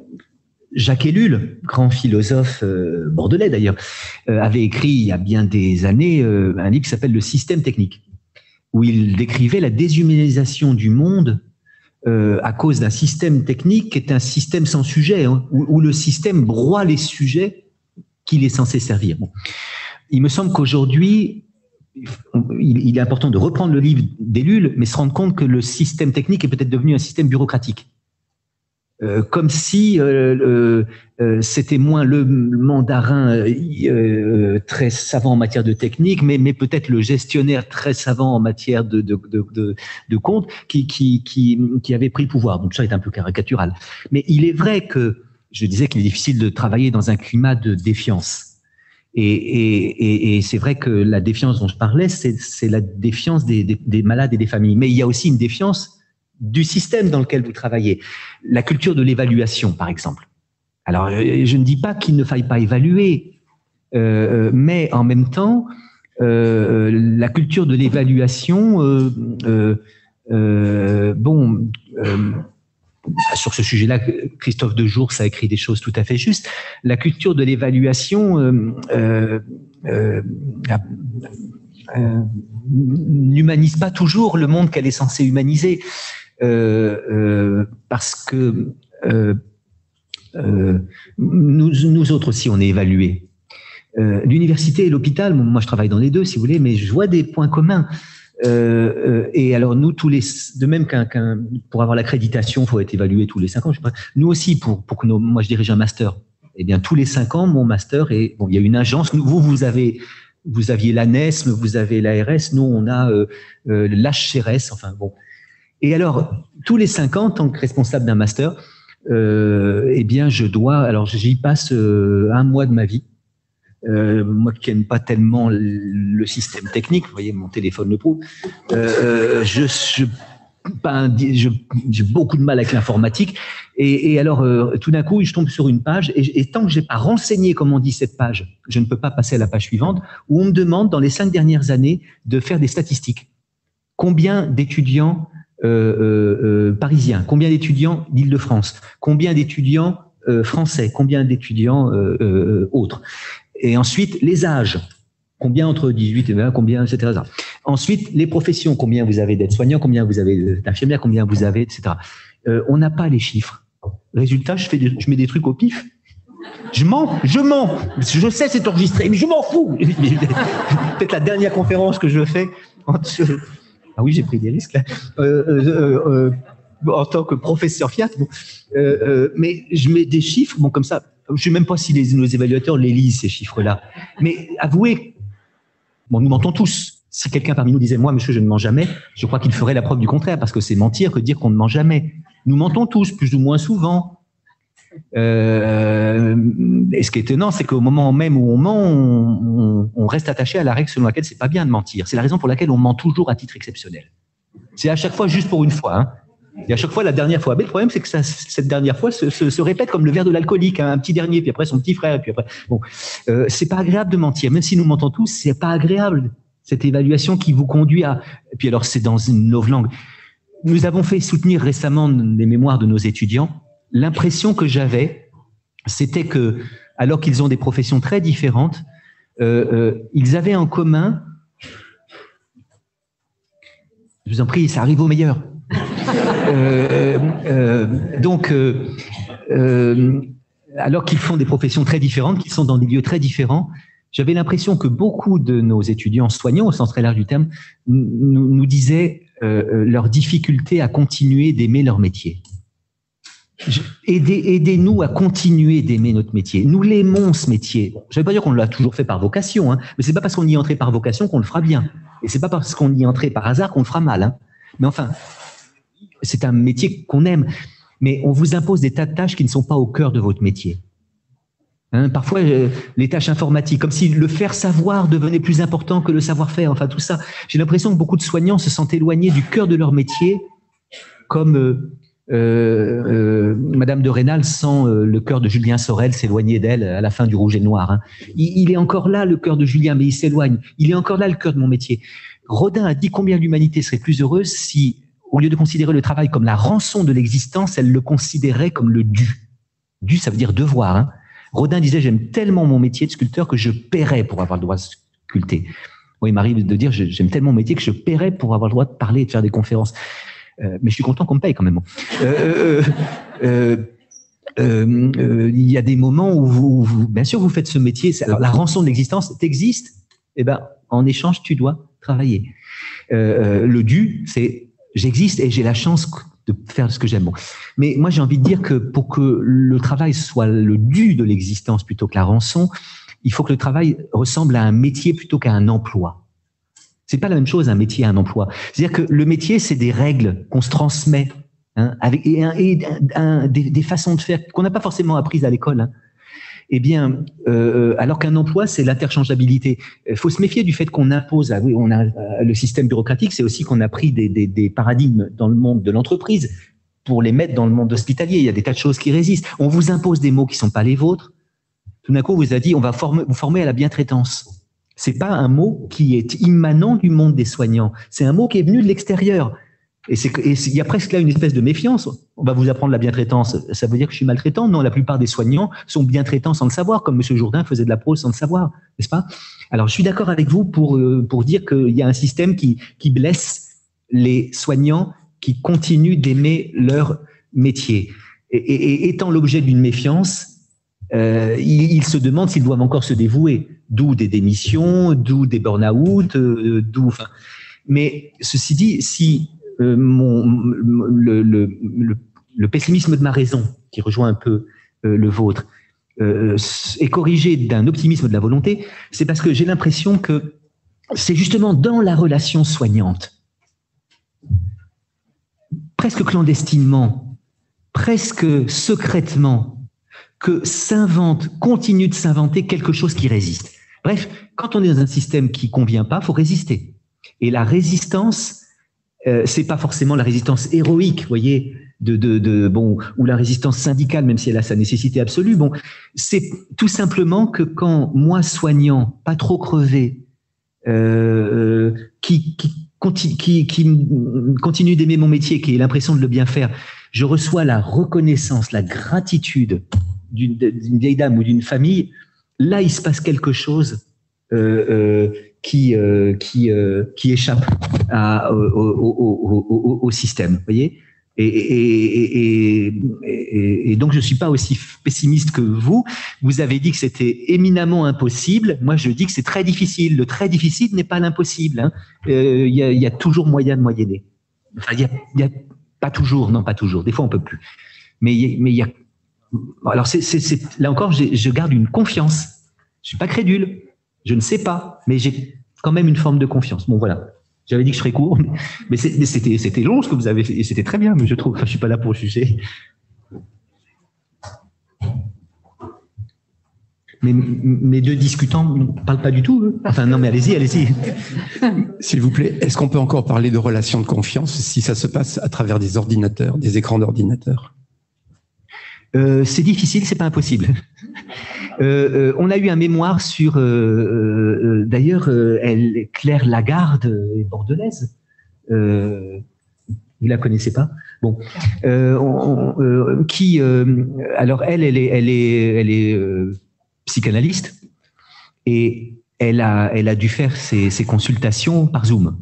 Jacques Ellul, grand philosophe bordelais d'ailleurs, avait écrit il y a bien des années un livre qui s'appelle « Le système technique », où il décrivait la déshumanisation du monde à cause d'un système technique qui est un système sans sujet, hein, où le système broie les sujets qu'il est censé servir. Bon. Il me semble qu'aujourd'hui, il est important de reprendre le livre d'Ellul, mais se rendre compte que le système technique est peut-être devenu un système bureaucratique. comme si c'était moins le mandarin très savant en matière de technique, mais peut-être le gestionnaire très savant en matière de compte qui avait pris le pouvoir. Donc ça est un peu caricatural. Mais il est vrai que je disais qu'il est difficile de travailler dans un climat de défiance. Et c'est vrai que la défiance dont je parlais, c'est la défiance des malades et des familles. Mais il y a aussi une défiance du système dans lequel vous travaillez. La culture de l'évaluation, par exemple. Alors, je ne dis pas qu'il ne faille pas évaluer, mais en même temps, la culture de l'évaluation, sur ce sujet-là, Christophe Dejours a écrit des choses tout à fait justes. La culture de l'évaluation n'humanise pas toujours le monde qu'elle est censée humaniser, parce que nous autres aussi, on est évalués. L'université et l'hôpital, moi je travaille dans les deux, si vous voulez, mais je vois des points communs. Et alors nous tous les, de même pour avoir l'accréditation, il faut être évalué tous les 5 ans. Je sais pas. Nous aussi, pour que moi je dirige un master, eh bien tous les 5 ans, mon master est bon. Il y a une agence. Vous aviez l'ANESM, vous avez l'ARS. Nous on a l'HCRS. Enfin bon. Et alors tous les 5 ans, en tant que responsable d'un master, eh bien j'y passe 1 mois de ma vie. Moi qui n'aime pas tellement le système technique, vous voyez, mon téléphone le prouve, j'ai beaucoup de mal avec l'informatique. Et alors, tout d'un coup, je tombe sur une page, et tant que j'ai pas renseigné, comme on dit, cette page, je ne peux pas passer à la page suivante, où on me demande, dans les 5 dernières années, de faire des statistiques. Combien d'étudiants parisiens, combien d'étudiants d'Île-de-France, combien d'étudiants français, combien d'étudiants autres. Et ensuite, les âges. Combien entre 18 et 20, combien, etc. Ensuite, les professions. Combien vous avez d'aides-soignants, combien vous avez d'infirmières, combien vous avez, etc. On n'a pas les chiffres. Résultat, je mets des trucs au pif. Je mens. Je sais, c'est enregistré, mais je m'en fous. Peut-être la dernière conférence que je fais. Ah oui, j'ai pris des risques là. En tant que professeur Fiat. Bon. Mais je mets des chiffres, bon, comme ça. Je ne sais même pas si nos évaluateurs les lisent, ces chiffres-là. Mais avouez, bon, nous mentons tous. Si quelqu'un parmi nous disait « Moi, monsieur, je ne mens jamais », je crois qu'il ferait la preuve du contraire, parce que c'est mentir que dire qu'on ne ment jamais. Nous mentons tous, plus ou moins souvent. Et ce qui est étonnant, c'est qu'au moment même où on ment, on reste attaché à la règle selon laquelle c'est pas bien de mentir. C'est la raison pour laquelle on ment toujours à titre exceptionnel. C'est à chaque fois juste pour une fois, hein. Et à chaque fois, la dernière fois. Mais le problème, c'est que cette dernière fois se répète comme le verre de l'alcoolique, hein, un petit dernier, puis après son petit frère, puis après. Bon, c'est pas agréable de mentir. Même si nous mentons tous, c'est pas agréable. Cette évaluation qui vous conduit à. Et puis alors, c'est dans une novlangue. Nous avons fait soutenir récemment les mémoires de nos étudiants. L'impression que j'avais, c'était que, alors qu'ils ont des professions très différentes, ils avaient en commun. Je vous en prie, ça arrive au meilleur. Alors qu'ils font des professions très différentes, qu'ils sont dans des lieux très différents, j'avais l'impression que beaucoup de nos étudiants soignants, au sens très large du terme, nous disaient leur difficulté à continuer d'aimer leur métier. Aidez-nous à continuer d'aimer notre métier. Nous l'aimons, ce métier. Je ne vais pas dire qu'on l'a toujours fait par vocation, hein, mais c'est pas parce qu'on y est entré par vocation qu'on le fera bien. Et c'est pas parce qu'on y est entré par hasard qu'on le fera mal. Hein. Mais enfin, c'est un métier qu'on aime, mais on vous impose des tas de tâches qui ne sont pas au cœur de votre métier. Hein, parfois, les tâches informatiques, comme si le faire savoir devenait plus important que le savoir-faire, enfin tout ça. J'ai l'impression que beaucoup de soignants se sentent éloignés du cœur de leur métier, comme Madame de Rênal sent le cœur de Julien Sorel s'éloigner d'elle à la fin du Rouge et le Noir. Hein. Il est encore là, le cœur de Julien, mais il s'éloigne. Il est encore là, le cœur de mon métier. Rodin a dit combien l'humanité serait plus heureuse si, au lieu de considérer le travail comme la rançon de l'existence, elle le considérait comme le dû. Dû, ça veut dire devoir. Hein. Rodin disait, j'aime tellement mon métier de sculpteur que je paierais pour avoir le droit de sculpter. Moi, il m'arrive de dire, j'aime tellement mon métier que je paierais pour avoir le droit de parler et de faire des conférences. Mais je suis content qu'on me paye quand même. Il y a des moments où vous bien sûr, vous faites ce métier. Alors, la rançon de l'existence, t'existes, eh ben, en échange, tu dois travailler. Le dû, c'est j'existe et j'ai la chance de faire ce que j'aime. Bon. Mais moi, j'ai envie de dire que pour que le travail soit le dû de l'existence plutôt que la rançon, il faut que le travail ressemble à un métier plutôt qu'à un emploi. C'est pas la même chose, un métier et un emploi. C'est-à-dire que le métier, c'est des règles qu'on se transmet, hein, avec, des façons de faire qu'on n'a pas forcément apprises à l'école, hein. Eh bien, alors qu'un emploi, c'est l'interchangeabilité. Il faut se méfier du fait qu'on impose. Oui, on a le système bureaucratique, c'est aussi qu'on a pris des paradigmes dans le monde de l'entreprise pour les mettre dans le monde hospitalier. Il y a des tas de choses qui résistent. On vous impose des mots qui sont pas les vôtres. Tout d'un coup, on vous a dit, on va vous former à la bientraitance. C'est pas un mot qui est immanent du monde des soignants. C'est un mot qui est venu de l'extérieur. Et il y a presque là une espèce de méfiance. On va vous apprendre la bientraitance. Ça veut dire que je suis maltraitant? Non, la plupart des soignants sont bientraitants sans le savoir, comme M. Jourdain faisait de la prose sans le savoir, n'est-ce pas? Alors, je suis d'accord avec vous pour dire qu'il y a un système qui blesse les soignants qui continuent d'aimer leur métier. Et étant l'objet d'une méfiance, ils se demandent s'ils doivent encore se dévouer. D'où des démissions, d'où des burn-out, enfin. Mais ceci dit, si le pessimisme de ma raison, qui rejoint un peu le vôtre, est corrigé d'un optimisme de la volonté, c'est parce que j'ai l'impression que c'est justement dans la relation soignante, presque clandestinement, presque secrètement, que continue de s'inventer quelque chose qui résiste. Bref, quand on est dans un système qui convient pas, faut résister. Et la résistance, c'est pas forcément la résistance héroïque, vous voyez, ou la résistance syndicale, même si elle a sa nécessité absolue. Bon, c'est tout simplement que quand moi, soignant, pas trop crevé, qui continue d'aimer mon métier, qui a l'impression de le bien faire, je reçois la reconnaissance, la gratitude d'une vieille dame ou d'une famille. Là, il se passe quelque chose qui échappe au système, vous voyez. Et donc, je suis pas aussi pessimiste que vous. Vous avez dit que c'était éminemment impossible. Moi, je dis que c'est très difficile. Le très difficile n'est pas l'impossible, hein. Il y a toujours moyen de moyenner. Enfin, il y a pas toujours, non, pas toujours. Des fois, on peut plus. Mais il y a. Alors, là encore, je garde une confiance. Je suis pas crédule. Je ne sais pas, mais j'ai quand même une forme de confiance. Bon, voilà. J'avais dit que je serais court, mais c'était long ce que vous avez fait, et c'était très bien, mais je trouve. Enfin, je suis pas là pour juger. Mais mes deux discutants ne parlent pas du tout, eux. Enfin, non, mais allez-y. S'il vous plaît, est-ce qu'on peut encore parler de relations de confiance si ça se passe à travers des ordinateurs, des écrans d'ordinateurs? C'est difficile, c'est pas impossible. On a eu un mémoire sur, d'ailleurs, Claire Lagarde est bordelaise. Vous la connaissez pas? Bon, alors elle est psychanalyste et elle a dû faire ses consultations par Zoom.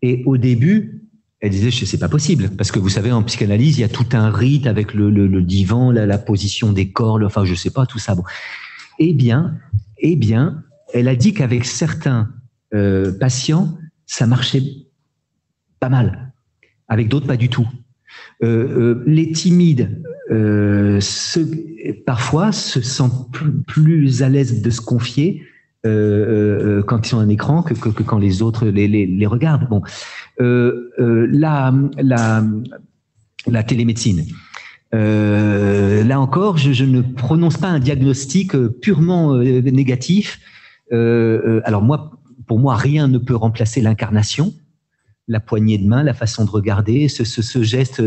Et au début, elle disait, c'est pas possible, parce que vous savez, en psychanalyse, il y a tout un rite avec le divan, la position des corps, enfin, je sais pas, tout ça. Bon. Eh bien, elle a dit qu'avec certains patients, ça marchait pas mal. Avec d'autres, pas du tout. Les timides, parfois, se sentent plus à l'aise de se confier quand ils sont à un écran que quand les autres les regardent. Bon. La télémédecine. Là encore, je ne prononce pas un diagnostic purement négatif. Alors pour moi, rien ne peut remplacer l'incarnation, la poignée de main, la façon de regarder, ce geste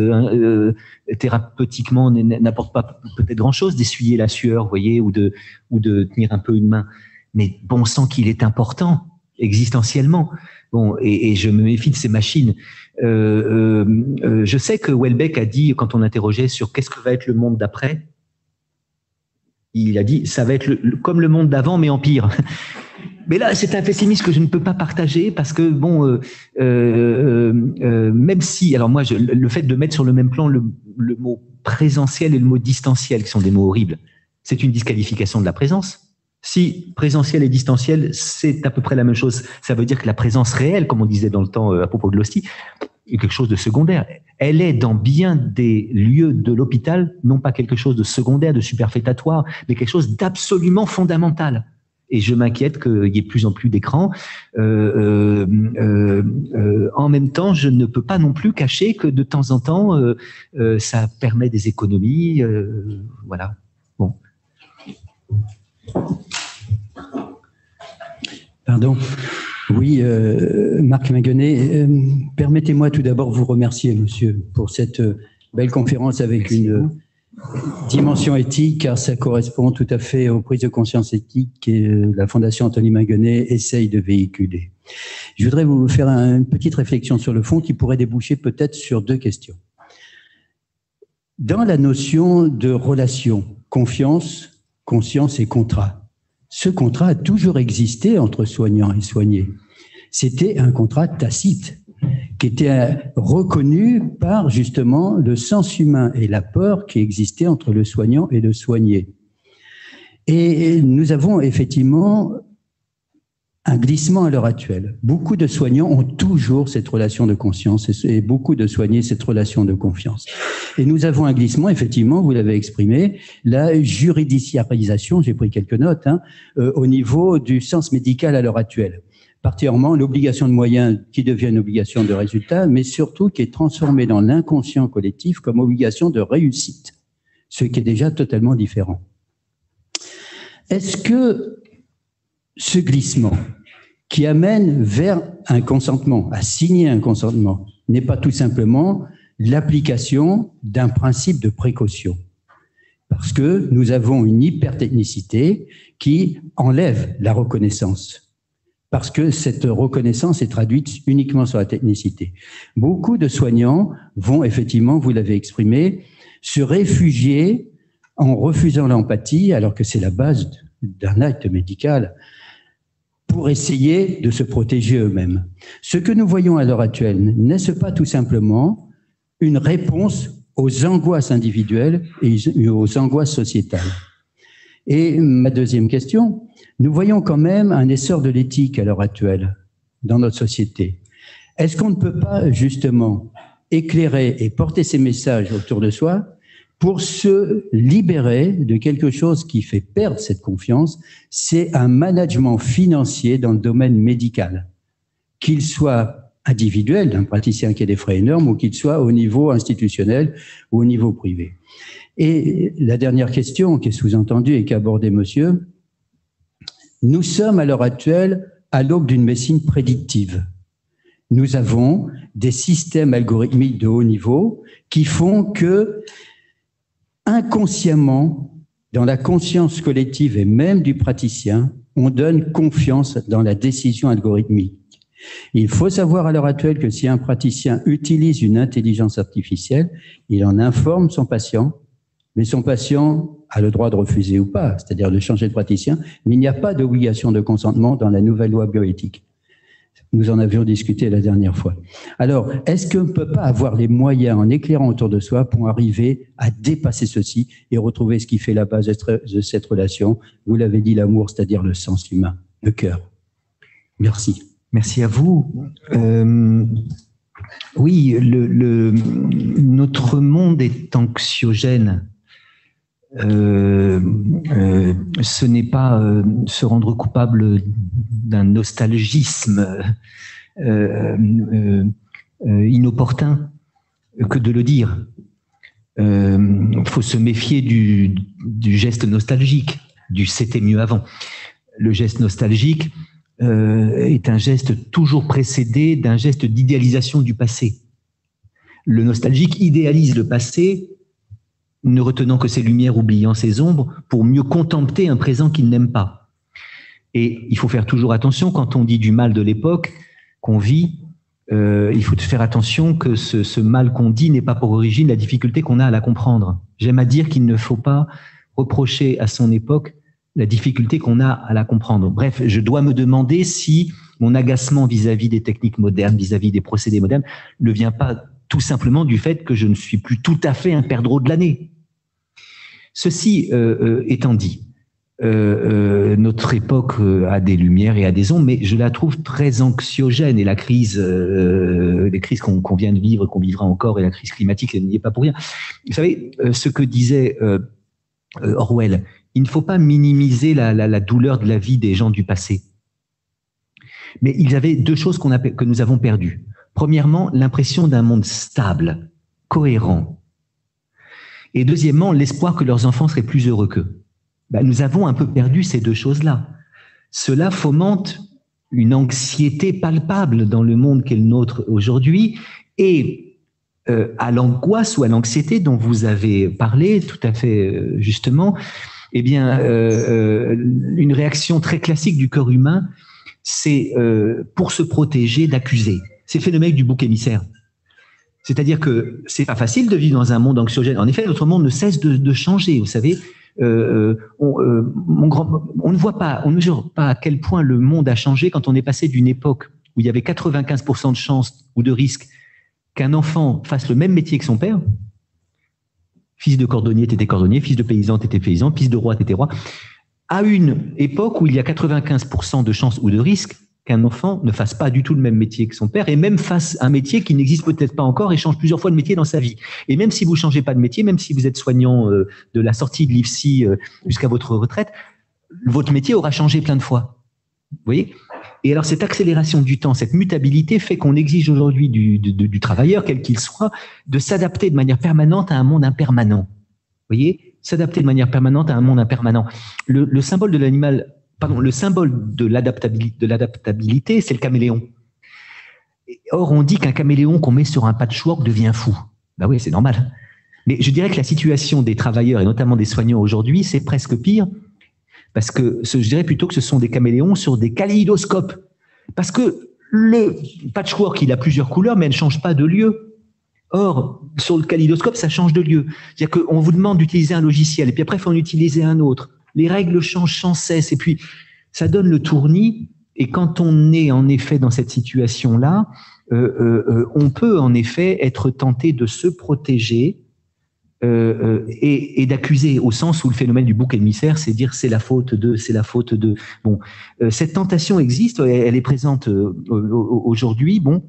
thérapeutiquement n'apporte pas peut-être grand-chose, d'essuyer la sueur, vous voyez, ou de tenir un peu une main. Mais bon sang qu'il est important existentiellement. Bon, et je me méfie de ces machines. Je sais que Houellebecq a dit, quand on l'interrogeait sur qu'est-ce que va être le monde d'après, il a dit ça va être comme le monde d'avant, mais en pire. Mais là, c'est un pessimisme que je ne peux pas partager parce que bon, même si, alors moi, le fait de mettre sur le même plan le mot présentiel et le mot distanciel, qui sont des mots horribles, c'est une disqualification de la présence. Si présentiel et distanciel, c'est à peu près la même chose, ça veut dire que la présence réelle, comme on disait dans le temps à propos de l'hostie, quelque chose de secondaire. Elle est dans bien des lieux de l'hôpital, non pas quelque chose de secondaire, de superfétatoire, mais quelque chose d'absolument fondamental. Et je m'inquiète qu'il y ait de plus en plus d'écrans. En même temps, je ne peux pas non plus cacher que de temps en temps, ça permet des économies. Voilà. Bon. Pardon. Oui, Marc Maguenet, permettez-moi tout d'abord de vous remercier, monsieur, pour cette belle conférence avec une dimension éthique, car ça correspond tout à fait aux prises de conscience éthiques que la Fondation Anthony Maguenet essaye de véhiculer. Je voudrais vous faire une petite réflexion sur le fond qui pourrait déboucher peut-être sur 2 questions. Dans la notion de relation, confiance, conscience et contrat, ce contrat a toujours existé entre soignants et soignés. C'était un contrat tacite qui était reconnu par justement le sens humain et la peur qui existait entre le soignant et le soigné. Et nous avons effectivement un glissement à l'heure actuelle. Beaucoup de soignants ont toujours cette relation de conscience et beaucoup de soignés cette relation de confiance. Et nous avons un glissement, effectivement, vous l'avez exprimé, la juridiciarisation, j'ai pris quelques notes, au niveau du sens médical à l'heure actuelle. Particulièrement l'obligation de moyens qui devient une obligation de résultat, mais surtout qui est transformée dans l'inconscient collectif comme obligation de réussite, ce qui est déjà totalement différent. Est-ce que ce glissement qui amène vers un consentement, à signer un consentement, n'est pas tout simplement l'application d'un principe de précaution? Parce que nous avons une hypertechnicité qui enlève la reconnaissance. Parce que cette reconnaissance est traduite uniquement sur la technicité. Beaucoup de soignants vont effectivement, vous l'avez exprimé, se réfugier en refusant l'empathie, alors que c'est la base d'un acte médical, pour essayer de se protéger eux-mêmes. Ce que nous voyons à l'heure actuelle, n'est-ce pas tout simplement une réponse aux angoisses individuelles et aux angoisses sociétales? Et ma deuxième question, nous voyons quand même un essor de l'éthique à l'heure actuelle dans notre société. Est-ce qu'on ne peut pas justement éclairer et porter ces messages autour de soi pour se libérer de quelque chose qui fait perdre cette confiance? C'est un management financier dans le domaine médical, qu'il soit individuel, d'un praticien qui a des frais énormes, ou qu'il soit au niveau institutionnel ou au niveau privé. Et la dernière question qui est sous-entendue et qu'a abordé monsieur, nous sommes à l'heure actuelle à l'aube d'une médecine prédictive. Nous avons des systèmes algorithmiques de haut niveau qui font que, inconsciemment, dans la conscience collective et même du praticien, on donne confiance dans la décision algorithmique. Il faut savoir à l'heure actuelle que si un praticien utilise une intelligence artificielle, il en informe son patient, mais son patient a le droit de refuser ou pas, c'est-à-dire de changer de praticien, mais il n'y a pas d'obligation de consentement dans la nouvelle loi bioéthique. Nous en avions discuté la dernière fois. Alors, est-ce qu'on ne peut pas avoir les moyens, en éclairant autour de soi, pour arriver à dépasser ceci et retrouver ce qui fait la base de cette relation? Vous l'avez dit, l'amour, c'est-à-dire le sens humain, le cœur. Merci. Merci à vous. Oui, notre monde est anxiogène. Ce n'est pas se rendre coupable d'un nostalgisme inopportun que de le dire. Il faut se méfier du geste nostalgique, du « c'était mieux avant ». Le geste nostalgique est un geste toujours précédé d'un geste d'idéalisation du passé. Le nostalgique idéalise le passé, ne retenant que ses lumières, oubliant ses ombres, pour mieux contempler un présent qu'il n'aime pas. Et il faut faire toujours attention, quand on dit du mal de l'époque qu'on vit, il faut faire attention que ce mal qu'on dit n'est pas pour origine la difficulté qu'on a à la comprendre. J'aime à dire qu'il ne faut pas reprocher à son époque la difficulté qu'on a à la comprendre. Bref, je dois me demander si mon agacement vis-à-vis des techniques modernes, vis-à-vis des procédés modernes, ne vient pas tout simplement du fait que je ne suis plus tout à fait un perdreau de l'année. Ceci étant dit, notre époque a des lumières et a des ombres, mais je la trouve très anxiogène. Et la crise, les crises qu'on vient de vivre, qu'on vivra encore, et la crise climatique, elle n'y est pas pour rien. Vous savez, ce que disait Orwell, il ne faut pas minimiser la douleur de la vie des gens du passé. Mais ils avaient deux choses que nous avons perdues. Premièrement, l'impression d'un monde stable, cohérent. Et deuxièmement, l'espoir que leurs enfants seraient plus heureux qu'eux. Ben, nous avons un peu perdu ces deux choses-là. Cela fomente une anxiété palpable dans le monde qu'est le nôtre aujourd'hui et à l'angoisse ou à l'anxiété dont vous avez parlé tout à fait justement, eh bien, une réaction très classique du corps humain, c'est pour se protéger d'accuser. C'est le phénomène du bouc émissaire. C'est-à-dire que c'est pas facile de vivre dans un monde anxiogène. En effet, notre monde ne cesse de changer, vous savez. On ne voit pas, on ne mesure pas à quel point le monde a changé quand on est passé d'une époque où il y avait 95% de chances ou de risques qu'un enfant fasse le même métier que son père. Fils de cordonnier, t'étais cordonnier, fils de paysan, t'étais paysan, fils de roi, t'étais roi. À une époque où il y a 95% de chances ou de risques qu'un enfant ne fasse pas du tout le même métier que son père et même fasse un métier qui n'existe peut-être pas encore et change plusieurs fois de métier dans sa vie. Et même si vous changez pas de métier, même si vous êtes soignant de la sortie de l'IFSI jusqu'à votre retraite, votre métier aura changé plein de fois. Vous voyez ? Et alors cette accélération du temps, cette mutabilité fait qu'on exige aujourd'hui du travailleur, quel qu'il soit, de s'adapter de manière permanente à un monde impermanent. Vous voyez ? S'adapter de manière permanente à un monde impermanent. Le symbole de l'animal, pardon, le symbole de l'adaptabilité, c'est le caméléon. Or, on dit qu'un caméléon qu'on met sur un patchwork devient fou. Ben oui, c'est normal. Mais je dirais que la situation des travailleurs, et notamment des soignants aujourd'hui, c'est presque pire, parce que je dirais plutôt que ce sont des caméléons sur des kaléidoscopes. Parce que le patchwork, il a plusieurs couleurs, mais elle ne change pas de lieu. Or, sur le kaléidoscope, ça change de lieu. C'est-à-dire qu'on vous demande d'utiliser un logiciel, et puis après, il faut en utiliser un autre. Les règles changent sans cesse, et puis ça donne le tournis. Et quand on est en effet dans cette situation-là, on peut en effet être tenté de se protéger et d'accuser, au sens où le phénomène du bouc émissaire, c'est dire c'est la faute de, c'est la faute de. Bon, cette tentation existe, elle est présente aujourd'hui, bon,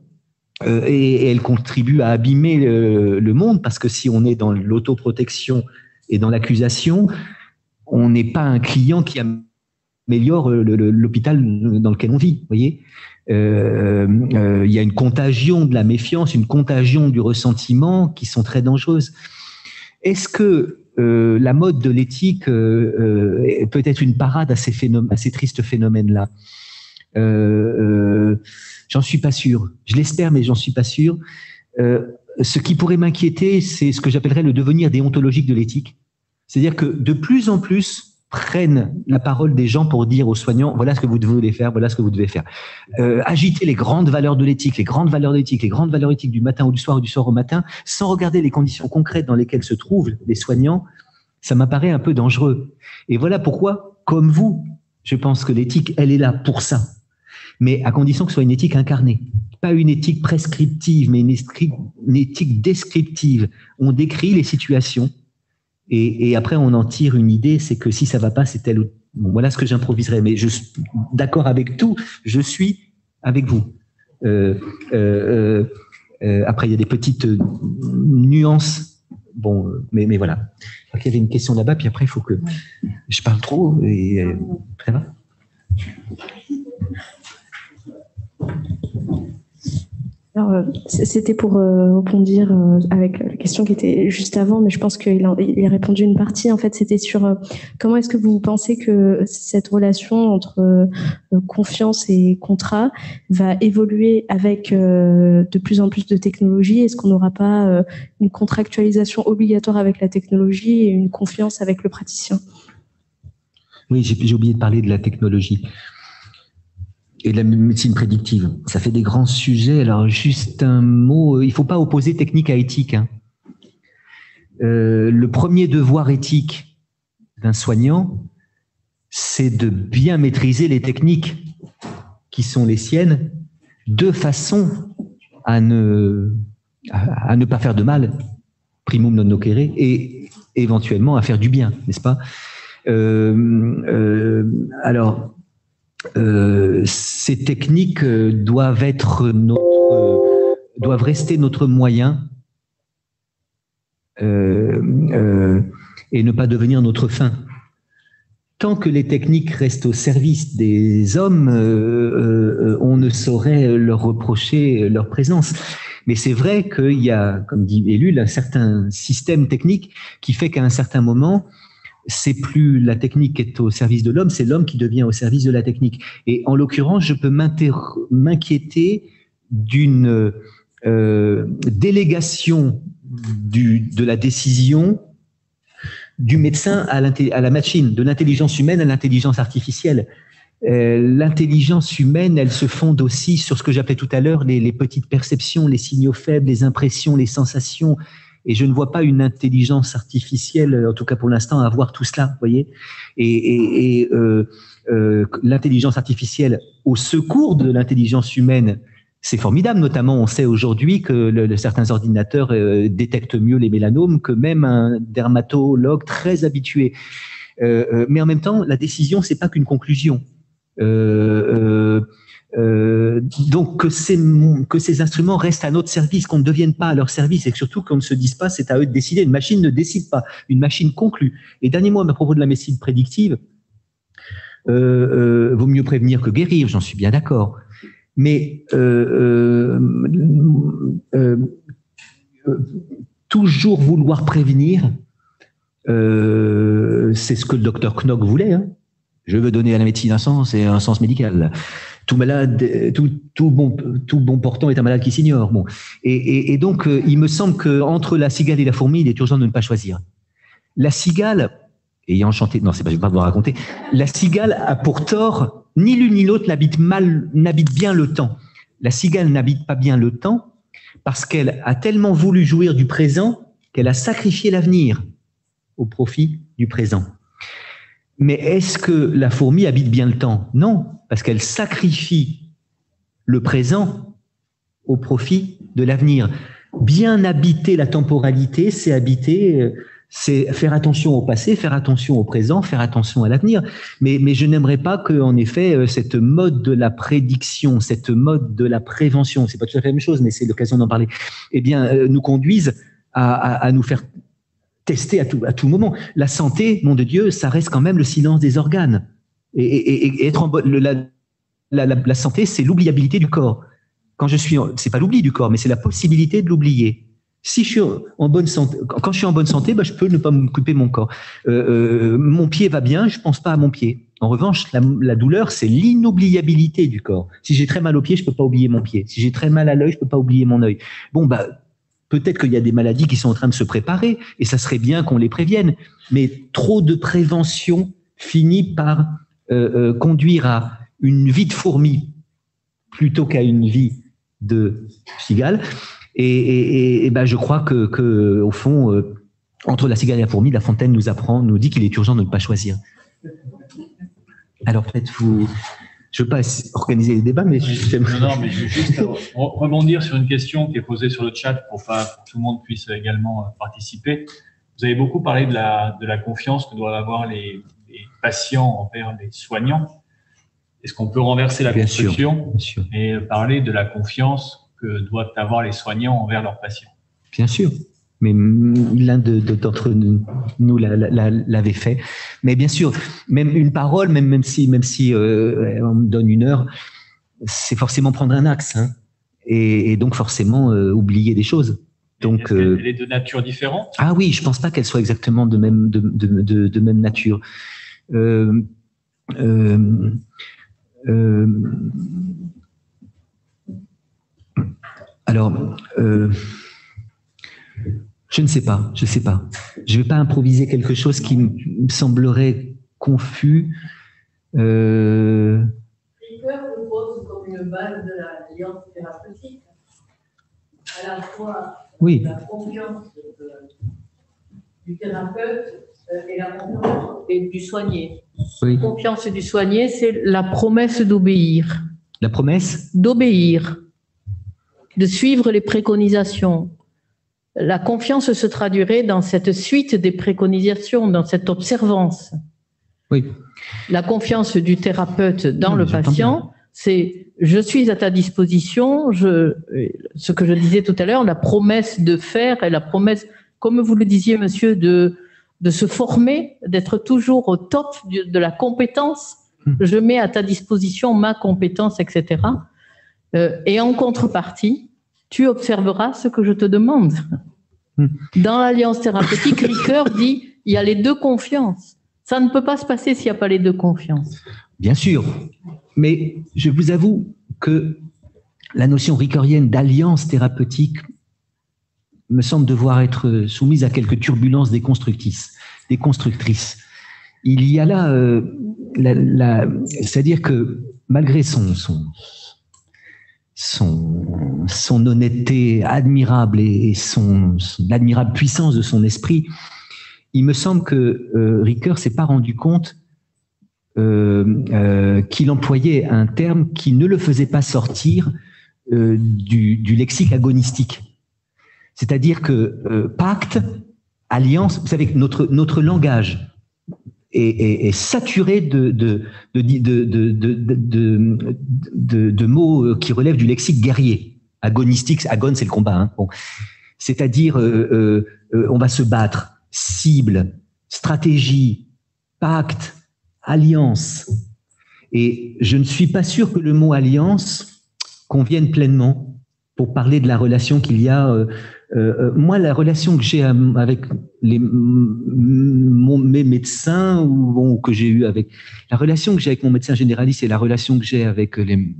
et elle contribue à abîmer le monde, parce que si on est dans l'autoprotection et dans l'accusation, on n'est pas un client qui améliore l'hôpital dans lequel on vit, vous voyez. Il y a une contagion de la méfiance, une contagion du ressentiment qui sont très dangereuses. Est-ce que la mode de l'éthique peut être une parade à ces tristes phénomènes-là? J'en suis pas sûr. Je l'espère, mais j'en suis pas sûr. Ce qui pourrait m'inquiéter, c'est ce que j'appellerais le devenir déontologique de l'éthique. C'est-à-dire que de plus en plus prennent la parole des gens pour dire aux soignants, voilà ce que vous devez faire, voilà ce que vous devez faire. Agiter les grandes valeurs de l'éthique, les grandes valeurs d'éthique, les grandes valeurs éthiques du matin ou du soir au matin, sans regarder les conditions concrètes dans lesquelles se trouvent les soignants, ça m'apparaît un peu dangereux. Et voilà pourquoi, comme vous, je pense que l'éthique, elle est là pour ça. Mais à condition que ce soit une éthique incarnée. Pas une éthique prescriptive, mais une éthique descriptive. On décrit les situations. Et après, on en tire une idée, c'est que si ça va pas, c'est tel ou... Bon, voilà ce que j'improviserai. Mais je suis d'accord avec tout, je suis avec vous. Après, il y a des petites nuances. Bon, mais voilà. Il y avait une question là-bas, puis après, il faut que je parle trop. Et très bien. Alors, c'était pour rebondir avec la question qui était juste avant, mais je pense qu'il a répondu une partie. En fait, c'était sur comment est-ce que vous pensez que cette relation entre confiance et contrat va évoluer avec de plus en plus de technologies. Est-ce qu'on n'aura pas une contractualisation obligatoire avec la technologie et une confiance avec le praticien? Oui, j'ai oublié de parler de la technologie et de la médecine prédictive. Ça fait des grands sujets. Alors, juste un mot, il ne faut pas opposer technique à éthique. Hein. Le premier devoir éthique d'un soignant, c'est de bien maîtriser les techniques qui sont les siennes, de façon à ne pas faire de mal, primum non nocere, et éventuellement à faire du bien, n'est-ce pas ? Alors, ces techniques doivent rester notre moyen et ne pas devenir notre fin. Tant que les techniques restent au service des hommes, on ne saurait leur reprocher leur présence. Mais c'est vrai qu'il y a, comme dit Ellul, un certain système technique qui fait qu'à un certain moment, c'est plus la technique qui est au service de l'homme, c'est l'homme qui devient au service de la technique. Et en l'occurrence, je peux m'inquiéter d'une délégation de la décision du médecin à la machine, de l'intelligence humaine à l'intelligence artificielle. L'intelligence humaine, elle se fonde aussi sur ce que j'appelais tout à l'heure les petites perceptions, les signaux faibles, les impressions, les sensations. Et je ne vois pas une intelligence artificielle, en tout cas pour l'instant, avoir tout cela, vous voyez. Et l'intelligence artificielle au secours de l'intelligence humaine, c'est formidable. Notamment, on sait aujourd'hui que certains ordinateurs détectent mieux les mélanomes que même un dermatologue très habitué. Mais en même temps, la décision, c'est pas qu'une conclusion. Donc que ces instruments restent à notre service, qu'on ne devienne pas à leur service, et que surtout qu'on ne se dise pas c'est à eux de décider. Une machine ne décide pas, une machine conclut. Et dernier mot à propos de la médecine prédictive, vaut mieux prévenir que guérir, j'en suis bien d'accord. Mais toujours vouloir prévenir, c'est ce que le docteur Knock voulait. Hein. Je veux donner à la médecine un sens et un sens médical. Tout malade, tout bon portant est un malade qui s'ignore. Bon. Et donc, il me semble qu'entre la cigale et la fourmi, il est urgent de ne pas choisir. La cigale, ayant chanté, non, c'est pas, je vais pas vous raconter, la cigale a pour tort, ni l'une ni l'autre n'habite bien le temps. La cigale n'habite pas bien le temps parce qu'elle a tellement voulu jouir du présent qu'elle a sacrifié l'avenir au profit du présent. Mais est-ce que la fourmi habite bien le temps? Non, parce qu'elle sacrifie le présent au profit de l'avenir. Bien habiter la temporalité, c'est habiter, c'est faire attention au passé, faire attention au présent, faire attention à l'avenir. Mais je n'aimerais pas qu'en effet, cette mode de la prédiction, cette mode de la prévention, c'est pas tout à fait la même chose, mais c'est l'occasion d'en parler, eh bien, nous conduise à nous faire tester à tout moment. La santé, nom de Dieu, ça reste quand même le silence des organes. Et être en bonne, la santé, c'est l'oubliabilité du corps. Quand je suis, c'est pas l'oubli du corps, mais c'est la possibilité de l'oublier. Si je suis en bonne santé, quand je suis en bonne santé, je peux ne pas m'occuper de mon corps. Mon pied va bien, je pense pas à mon pied. En revanche, la douleur, c'est l'inoubliabilité du corps. Si j'ai très mal au pied, je peux pas oublier mon pied. Si j'ai très mal à l'œil, je peux pas oublier mon œil. Bon, peut-être qu'il y a des maladies qui sont en train de se préparer, et ça serait bien qu'on les prévienne. Mais trop de prévention finit par conduire à une vie de fourmi plutôt qu'à une vie de cigale. Et je crois que au fond, entre la cigale et la fourmi, La Fontaine nous dit qu'il est urgent de ne pas choisir. Alors peut-être je ne veux pas organiser les débats, mais non, mais je veux juste rebondir sur une question qui est posée sur le chat pour que tout le monde puisse également participer. Vous avez beaucoup parlé de la confiance que doivent avoir les patients envers les soignants. Est-ce qu'on peut renverser la construction et parler de la confiance que doivent avoir les soignants envers leurs patients? Bien sûr, mais l'un d'entre nous l'avait fait. Mais bien sûr, même une parole, même si on me donne 1 heure, c'est forcément prendre un axe, hein, et donc forcément oublier des choses. Donc, elle est de nature différente? Ah oui, je pense pas qu'elle soit exactement de même nature. Alors, je ne sais pas. Je ne vais pas improviser quelque chose qui me semblerait confus. Ricoeur nous pose comme une base de l'alliance thérapeutique, à la fois la confiance du thérapeute et la confiance du soigné. Oui. La confiance du soigné, c'est la promesse d'obéir. La promesse? D'obéir, de suivre les préconisations. La confiance se traduirait dans cette suite des préconisations, dans cette observance. Oui. La confiance du thérapeute dans le patient, c'est je suis à ta disposition, ce que je disais tout à l'heure, la promesse de faire et la promesse, comme vous le disiez, monsieur, de se former, d'être toujours au top de la compétence. Je mets à ta disposition ma compétence, etc. Et en contrepartie, tu observeras ce que je te demande. Dans l'alliance thérapeutique, Ricoeur dit il y a les deux confiances. Ça ne peut pas se passer s'il n'y a pas les deux confiances. Bien sûr, mais je vous avoue que la notion ricoeurienne d'alliance thérapeutique me semble devoir être soumise à quelques turbulences déconstructrices. Il y a là, c'est-à-dire que malgré son honnêteté admirable et l'admirable puissance de son esprit, il me semble que Ricoeur s'est pas rendu compte qu'il employait un terme qui ne le faisait pas sortir du lexique agonistique. C'est-à-dire que pacte, alliance, vous savez que notre langage est saturé de mots qui relèvent du lexique guerrier. Agonistique, agon, c'est le combat. Hein. Bon. C'est-à-dire, on va se battre, cible, stratégie, pacte, alliance. Et je ne suis pas sûr que le mot alliance convienne pleinement pour parler de la relation qu'il y a. Moi, la relation que j'ai avec mes médecins ou que j'ai eu avec la relation que j'ai avec mon médecin généraliste et la relation que j'ai avec les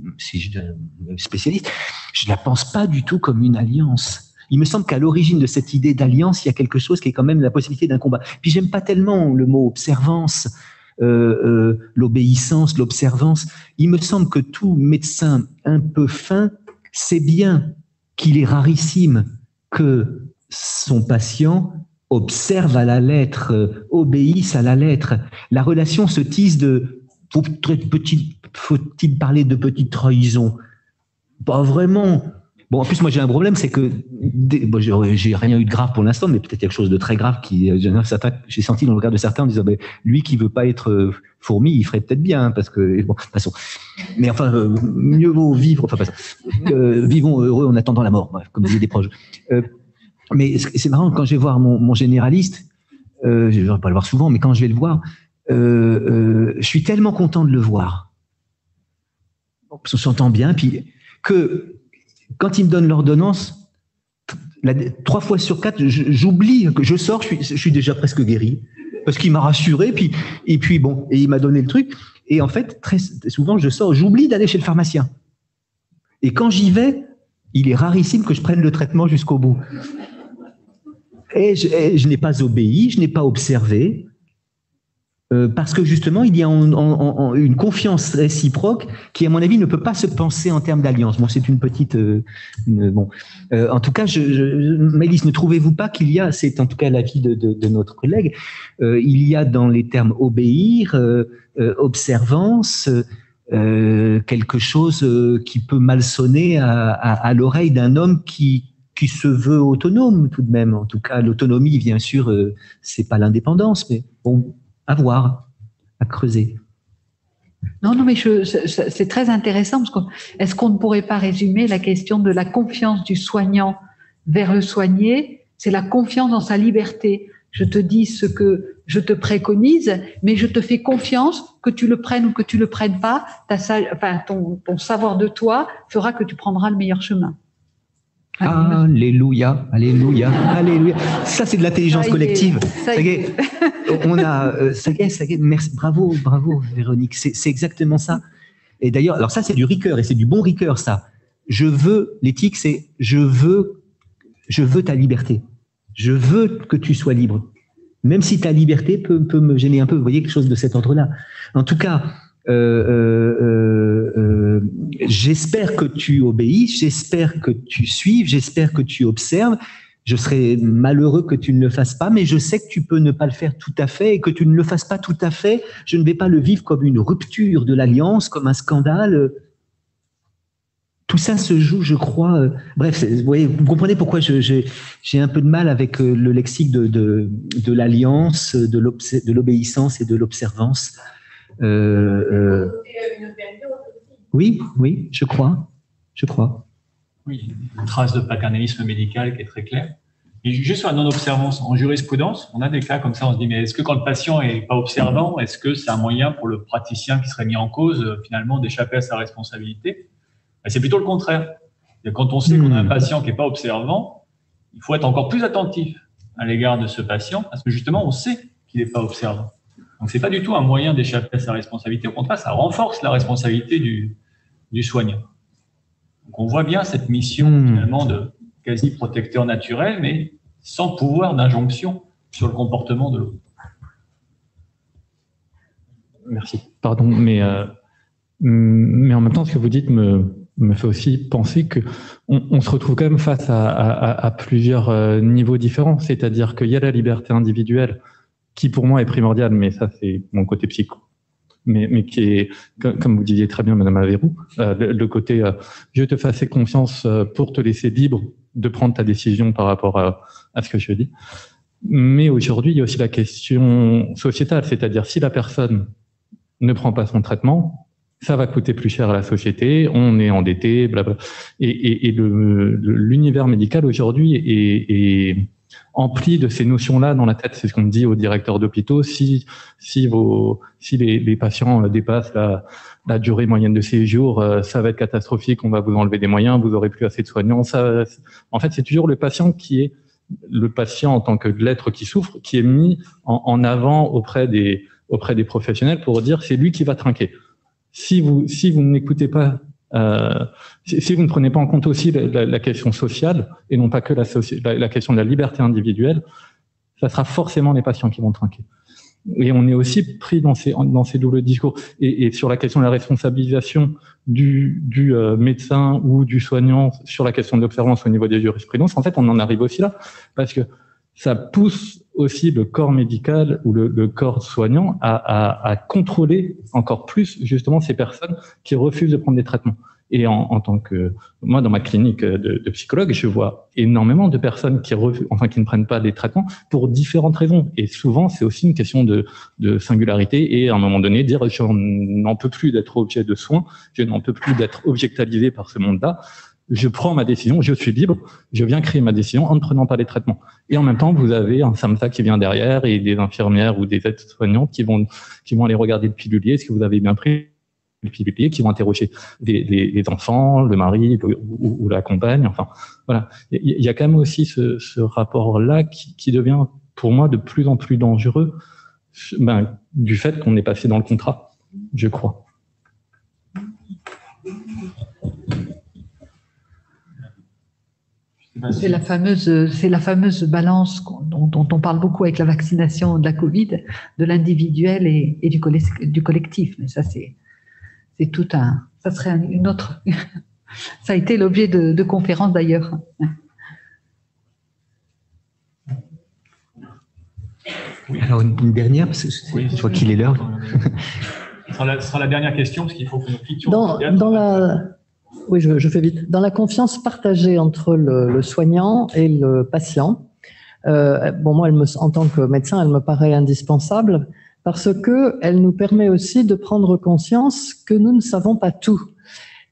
spécialistes, je la pense pas du tout comme une alliance. Il me semble qu'à l'origine de cette idée d'alliance, il y a quelque chose qui est quand même la possibilité d'un combat. Puis j'aime pas tellement le mot observance, l'obéissance, l'observance. Il me semble que tout médecin un peu fin sait bien qu'il est rarissime que son patient observe à la lettre, obéisse à la lettre. La relation se tisse faut-il parler de petite trahison? Pas vraiment. Bon, en plus, moi, j'ai un problème, c'est que j'ai rien eu de grave pour l'instant, mais peut-être quelque chose de très grave j'ai senti dans le regard de certains en disant, lui qui veut pas être fourmi, il ferait peut-être bien, parce que, bon, passons. Mais enfin, mieux vaut vivre, enfin, passons. Vivons heureux en attendant la mort, comme disaient des proches. Mais c'est marrant, quand je vais voir mon généraliste, je ne vais pas le voir souvent, mais quand je vais le voir, je suis tellement content de le voir. On s'entend bien, puis que quand il me donne l'ordonnance, 3 fois sur 4, j'oublie que je sors, je suis déjà presque guéri, parce qu'il m'a rassuré, et puis bon, et il m'a donné le truc. Et en fait, très souvent, je sors, j'oublie d'aller chez le pharmacien. Et quand j'y vais, il est rarissime que je prenne le traitement jusqu'au bout. Et je n'ai pas obéi, je n'ai pas observé, parce que justement, il y a une confiance réciproque qui, à mon avis, ne peut pas se penser en termes d'alliance. Bon, c'est une petite... en tout cas, Maëlys, ne trouvez-vous pas qu'il y a, c'est en tout cas l'avis de notre collègue, il y a dans les termes obéir, observance, quelque chose qui peut mal sonner à l'oreille d'un homme qui se veut autonome tout de même. En tout cas, l'autonomie, bien sûr, c'est pas l'indépendance, mais bon, à voir, à creuser. Non, mais c'est très intéressant parce que est-ce qu'on ne pourrait pas résumer la question de la confiance du soignant vers le soigné? C'est la confiance dans sa liberté. Je te dis ce que je te préconise, mais je te fais confiance, que tu le prennes ou que tu le prennes pas. Ton savoir de toi fera que tu prendras le meilleur chemin. Alléluia, alléluia, alléluia. Ça, c'est de l'intelligence collective. Ça y est. On a, ça y est, merci, bravo, Véronique. C'est exactement ça. Et d'ailleurs, alors ça, c'est du Ricoeur et c'est du bon Ricoeur, ça. L'éthique, c'est je veux ta liberté. Je veux que tu sois libre. Même si ta liberté peut me gêner un peu. Vous voyez, quelque chose de cet ordre-là. En tout cas, j'espère que tu obéis, j'espère que tu suives, j'espère que tu observes. Je serais malheureux que tu ne le fasses pas, mais je sais que tu peux ne pas le faire tout à fait et que tu ne le fasses pas tout à fait. Je ne vais pas le vivre comme une rupture de l'alliance, comme un scandale. tout ça se joue, je crois. Bref, vous voyez, vous comprenez pourquoi j'ai un peu de mal avec le lexique de l'alliance, de l'obéissance et de l'observance. Oui, je crois. Oui, une trace de paternalisme médical qui est très claire. Et juste sur la non-observance, en jurisprudence, on a des cas comme ça, on se dit, mais est-ce que quand le patient est pas observant, est-ce que c'est un moyen pour le praticien qui serait mis en cause, finalement, d'échapper à sa responsabilité? C'est plutôt le contraire. Et quand on sait qu'on a un patient qui n'est pas observant, il faut être encore plus attentif à l'égard de ce patient, parce que justement, on sait qu'il n'est pas observant. Donc, c'est pas du tout un moyen d'échapper à sa responsabilité. Au contraire, ça renforce la responsabilité du soignant. Donc, on voit bien cette mission, finalement, de quasi-protecteur naturel, mais sans pouvoir d'injonction sur le comportement de l'autre. Merci. Pardon, mais en même temps, ce que vous dites me fait aussi penser que on se retrouve quand même face à plusieurs niveaux différents. C'est-à-dire qu'il y a la liberté individuelle qui, pour moi, est primordiale, mais ça, c'est mon côté psycho. Mais qui est, comme vous disiez très bien, Madame Averou, le côté je te fais assez confiance pour te laisser libre de prendre ta décision par rapport à ce que je dis. Mais aujourd'hui, il y a aussi la question sociétale, c'est-à-dire si la personne ne prend pas son traitement, ça va coûter plus cher à la société, on est endetté, blablabla. Et l'univers médical aujourd'hui est empli de ces notions-là dans la tête. C'est ce qu'on dit aux directeurs d'hôpitaux. Si les patients dépassent la durée moyenne de séjour, ça va être catastrophique, on va vous enlever des moyens, vous aurez plus assez de soignants. En fait, c'est toujours le patient qui est le patient en tant que l'être qui souffre, qui est mis en avant auprès des professionnels pour dire c'est lui qui va trinquer. Si vous n'écoutez pas, si vous ne prenez pas en compte aussi la question sociale et non pas que la question de la liberté individuelle, ça sera forcément les patients qui vont trinquer. Et on est aussi pris dans ces doubles discours. Et sur la question de la responsabilisation du médecin ou du soignant sur la question de l'observance au niveau des jurisprudences, en fait, on en arrive aussi là, parce que ça pousse aussi le corps médical ou le corps soignant à contrôler encore plus justement ces personnes qui refusent de prendre des traitements. Et en tant que moi, dans ma clinique de psychologue, je vois énormément de personnes qui ne prennent pas des traitements pour différentes raisons. Et souvent, c'est aussi une question de singularité et à un moment donné, dire je n'en peux plus d'être objet de soins, je n'en peux plus d'être objectalisé par ce monde-là. Je prends ma décision, je suis libre, je viens créer ma décision en ne prenant pas les traitements. Et en même temps, vous avez un SAMSA qui vient derrière et des infirmières ou des aides-soignantes qui vont aller regarder le pilulier, est-ce que vous avez bien pris le pilulier, qui vont interroger les enfants, le mari ou la compagne. Enfin, voilà. Il y a quand même aussi ce rapport-là qui devient, pour moi, de plus en plus dangereux, du fait qu'on est passé dans le contrat, je crois. C'est la fameuse balance dont on parle beaucoup avec la vaccination de la Covid, de l'individuel et du collectif. Mais ça, c'est tout ça serait une autre. Ça a été l'objet de conférences d'ailleurs. Oui. Alors une dernière, parce que je vois qu'il est l'heure. Ce sera la dernière question, parce qu'il faut que nous quittions. Oui, je fais vite. Dans la confiance partagée entre le soignant et le patient, moi, en tant que médecin, elle me paraît indispensable parce que elle nous permet aussi de prendre conscience que nous ne savons pas tout.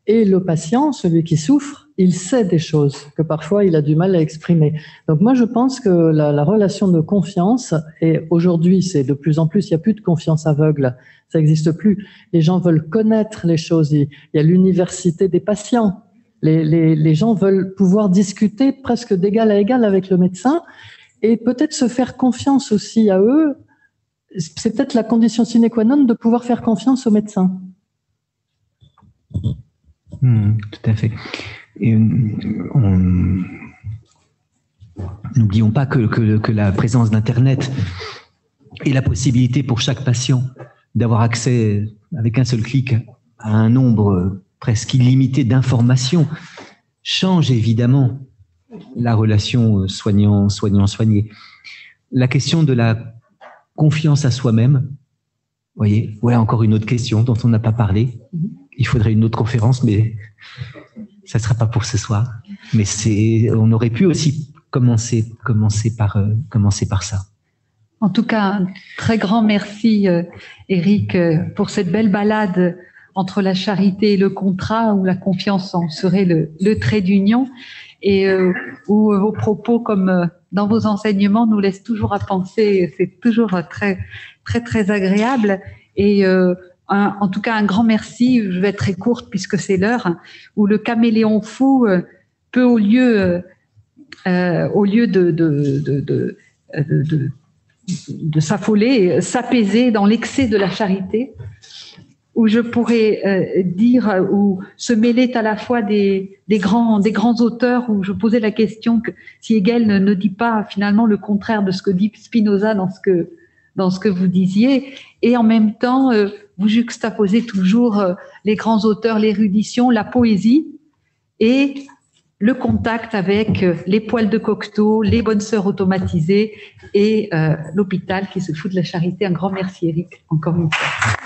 Et le patient, celui qui souffre, il sait des choses que parfois il a du mal à exprimer. Donc moi, je pense que la relation de confiance, et aujourd'hui, c'est de plus en plus, il n'y a plus de confiance aveugle, ça n'existe plus. Les gens veulent connaître les choses. Il y a l'université des patients. Les gens veulent pouvoir discuter presque d'égal à égal avec le médecin et peut-être se faire confiance aussi à eux. C'est peut-être la condition sine qua non de pouvoir faire confiance aux médecins. Tout à fait. Et n'oublions pas que la présence d'Internet et la possibilité pour chaque patient d'avoir accès avec un seul clic à un nombre presque illimité d'informations change évidemment la relation soignant-soigné. La question de la confiance à soi-même, voyez, voilà encore une autre question dont on n'a pas parlé. Il faudrait une autre conférence, mais ça sera pas pour ce soir, mais on aurait pu aussi commencer par ça. En tout cas, un très grand merci, Éric, pour cette belle balade entre la charité et le contrat, où la confiance en serait le trait d'union, et où vos propos, comme dans vos enseignements, nous laissent toujours à penser. C'est toujours très, très, très agréable. Et en tout cas, un grand merci. Je vais être très courte puisque c'est l'heure, où le caméléon fou peut, au lieu de s'affoler, s'apaiser dans l'excès de la charité, où je pourrais dire, où se mêler à la fois des grands auteurs, où je posais la question que si Hegel ne dit pas finalement le contraire de ce que dit Spinoza dans ce que vous disiez, et en même temps vous juxtaposez toujours les grands auteurs, l'érudition, la poésie et le contact avec les poêles de Cocteau, les bonnes sœurs automatisées et l'hôpital qui se fout de la charité. Un grand merci, Éric, encore une fois.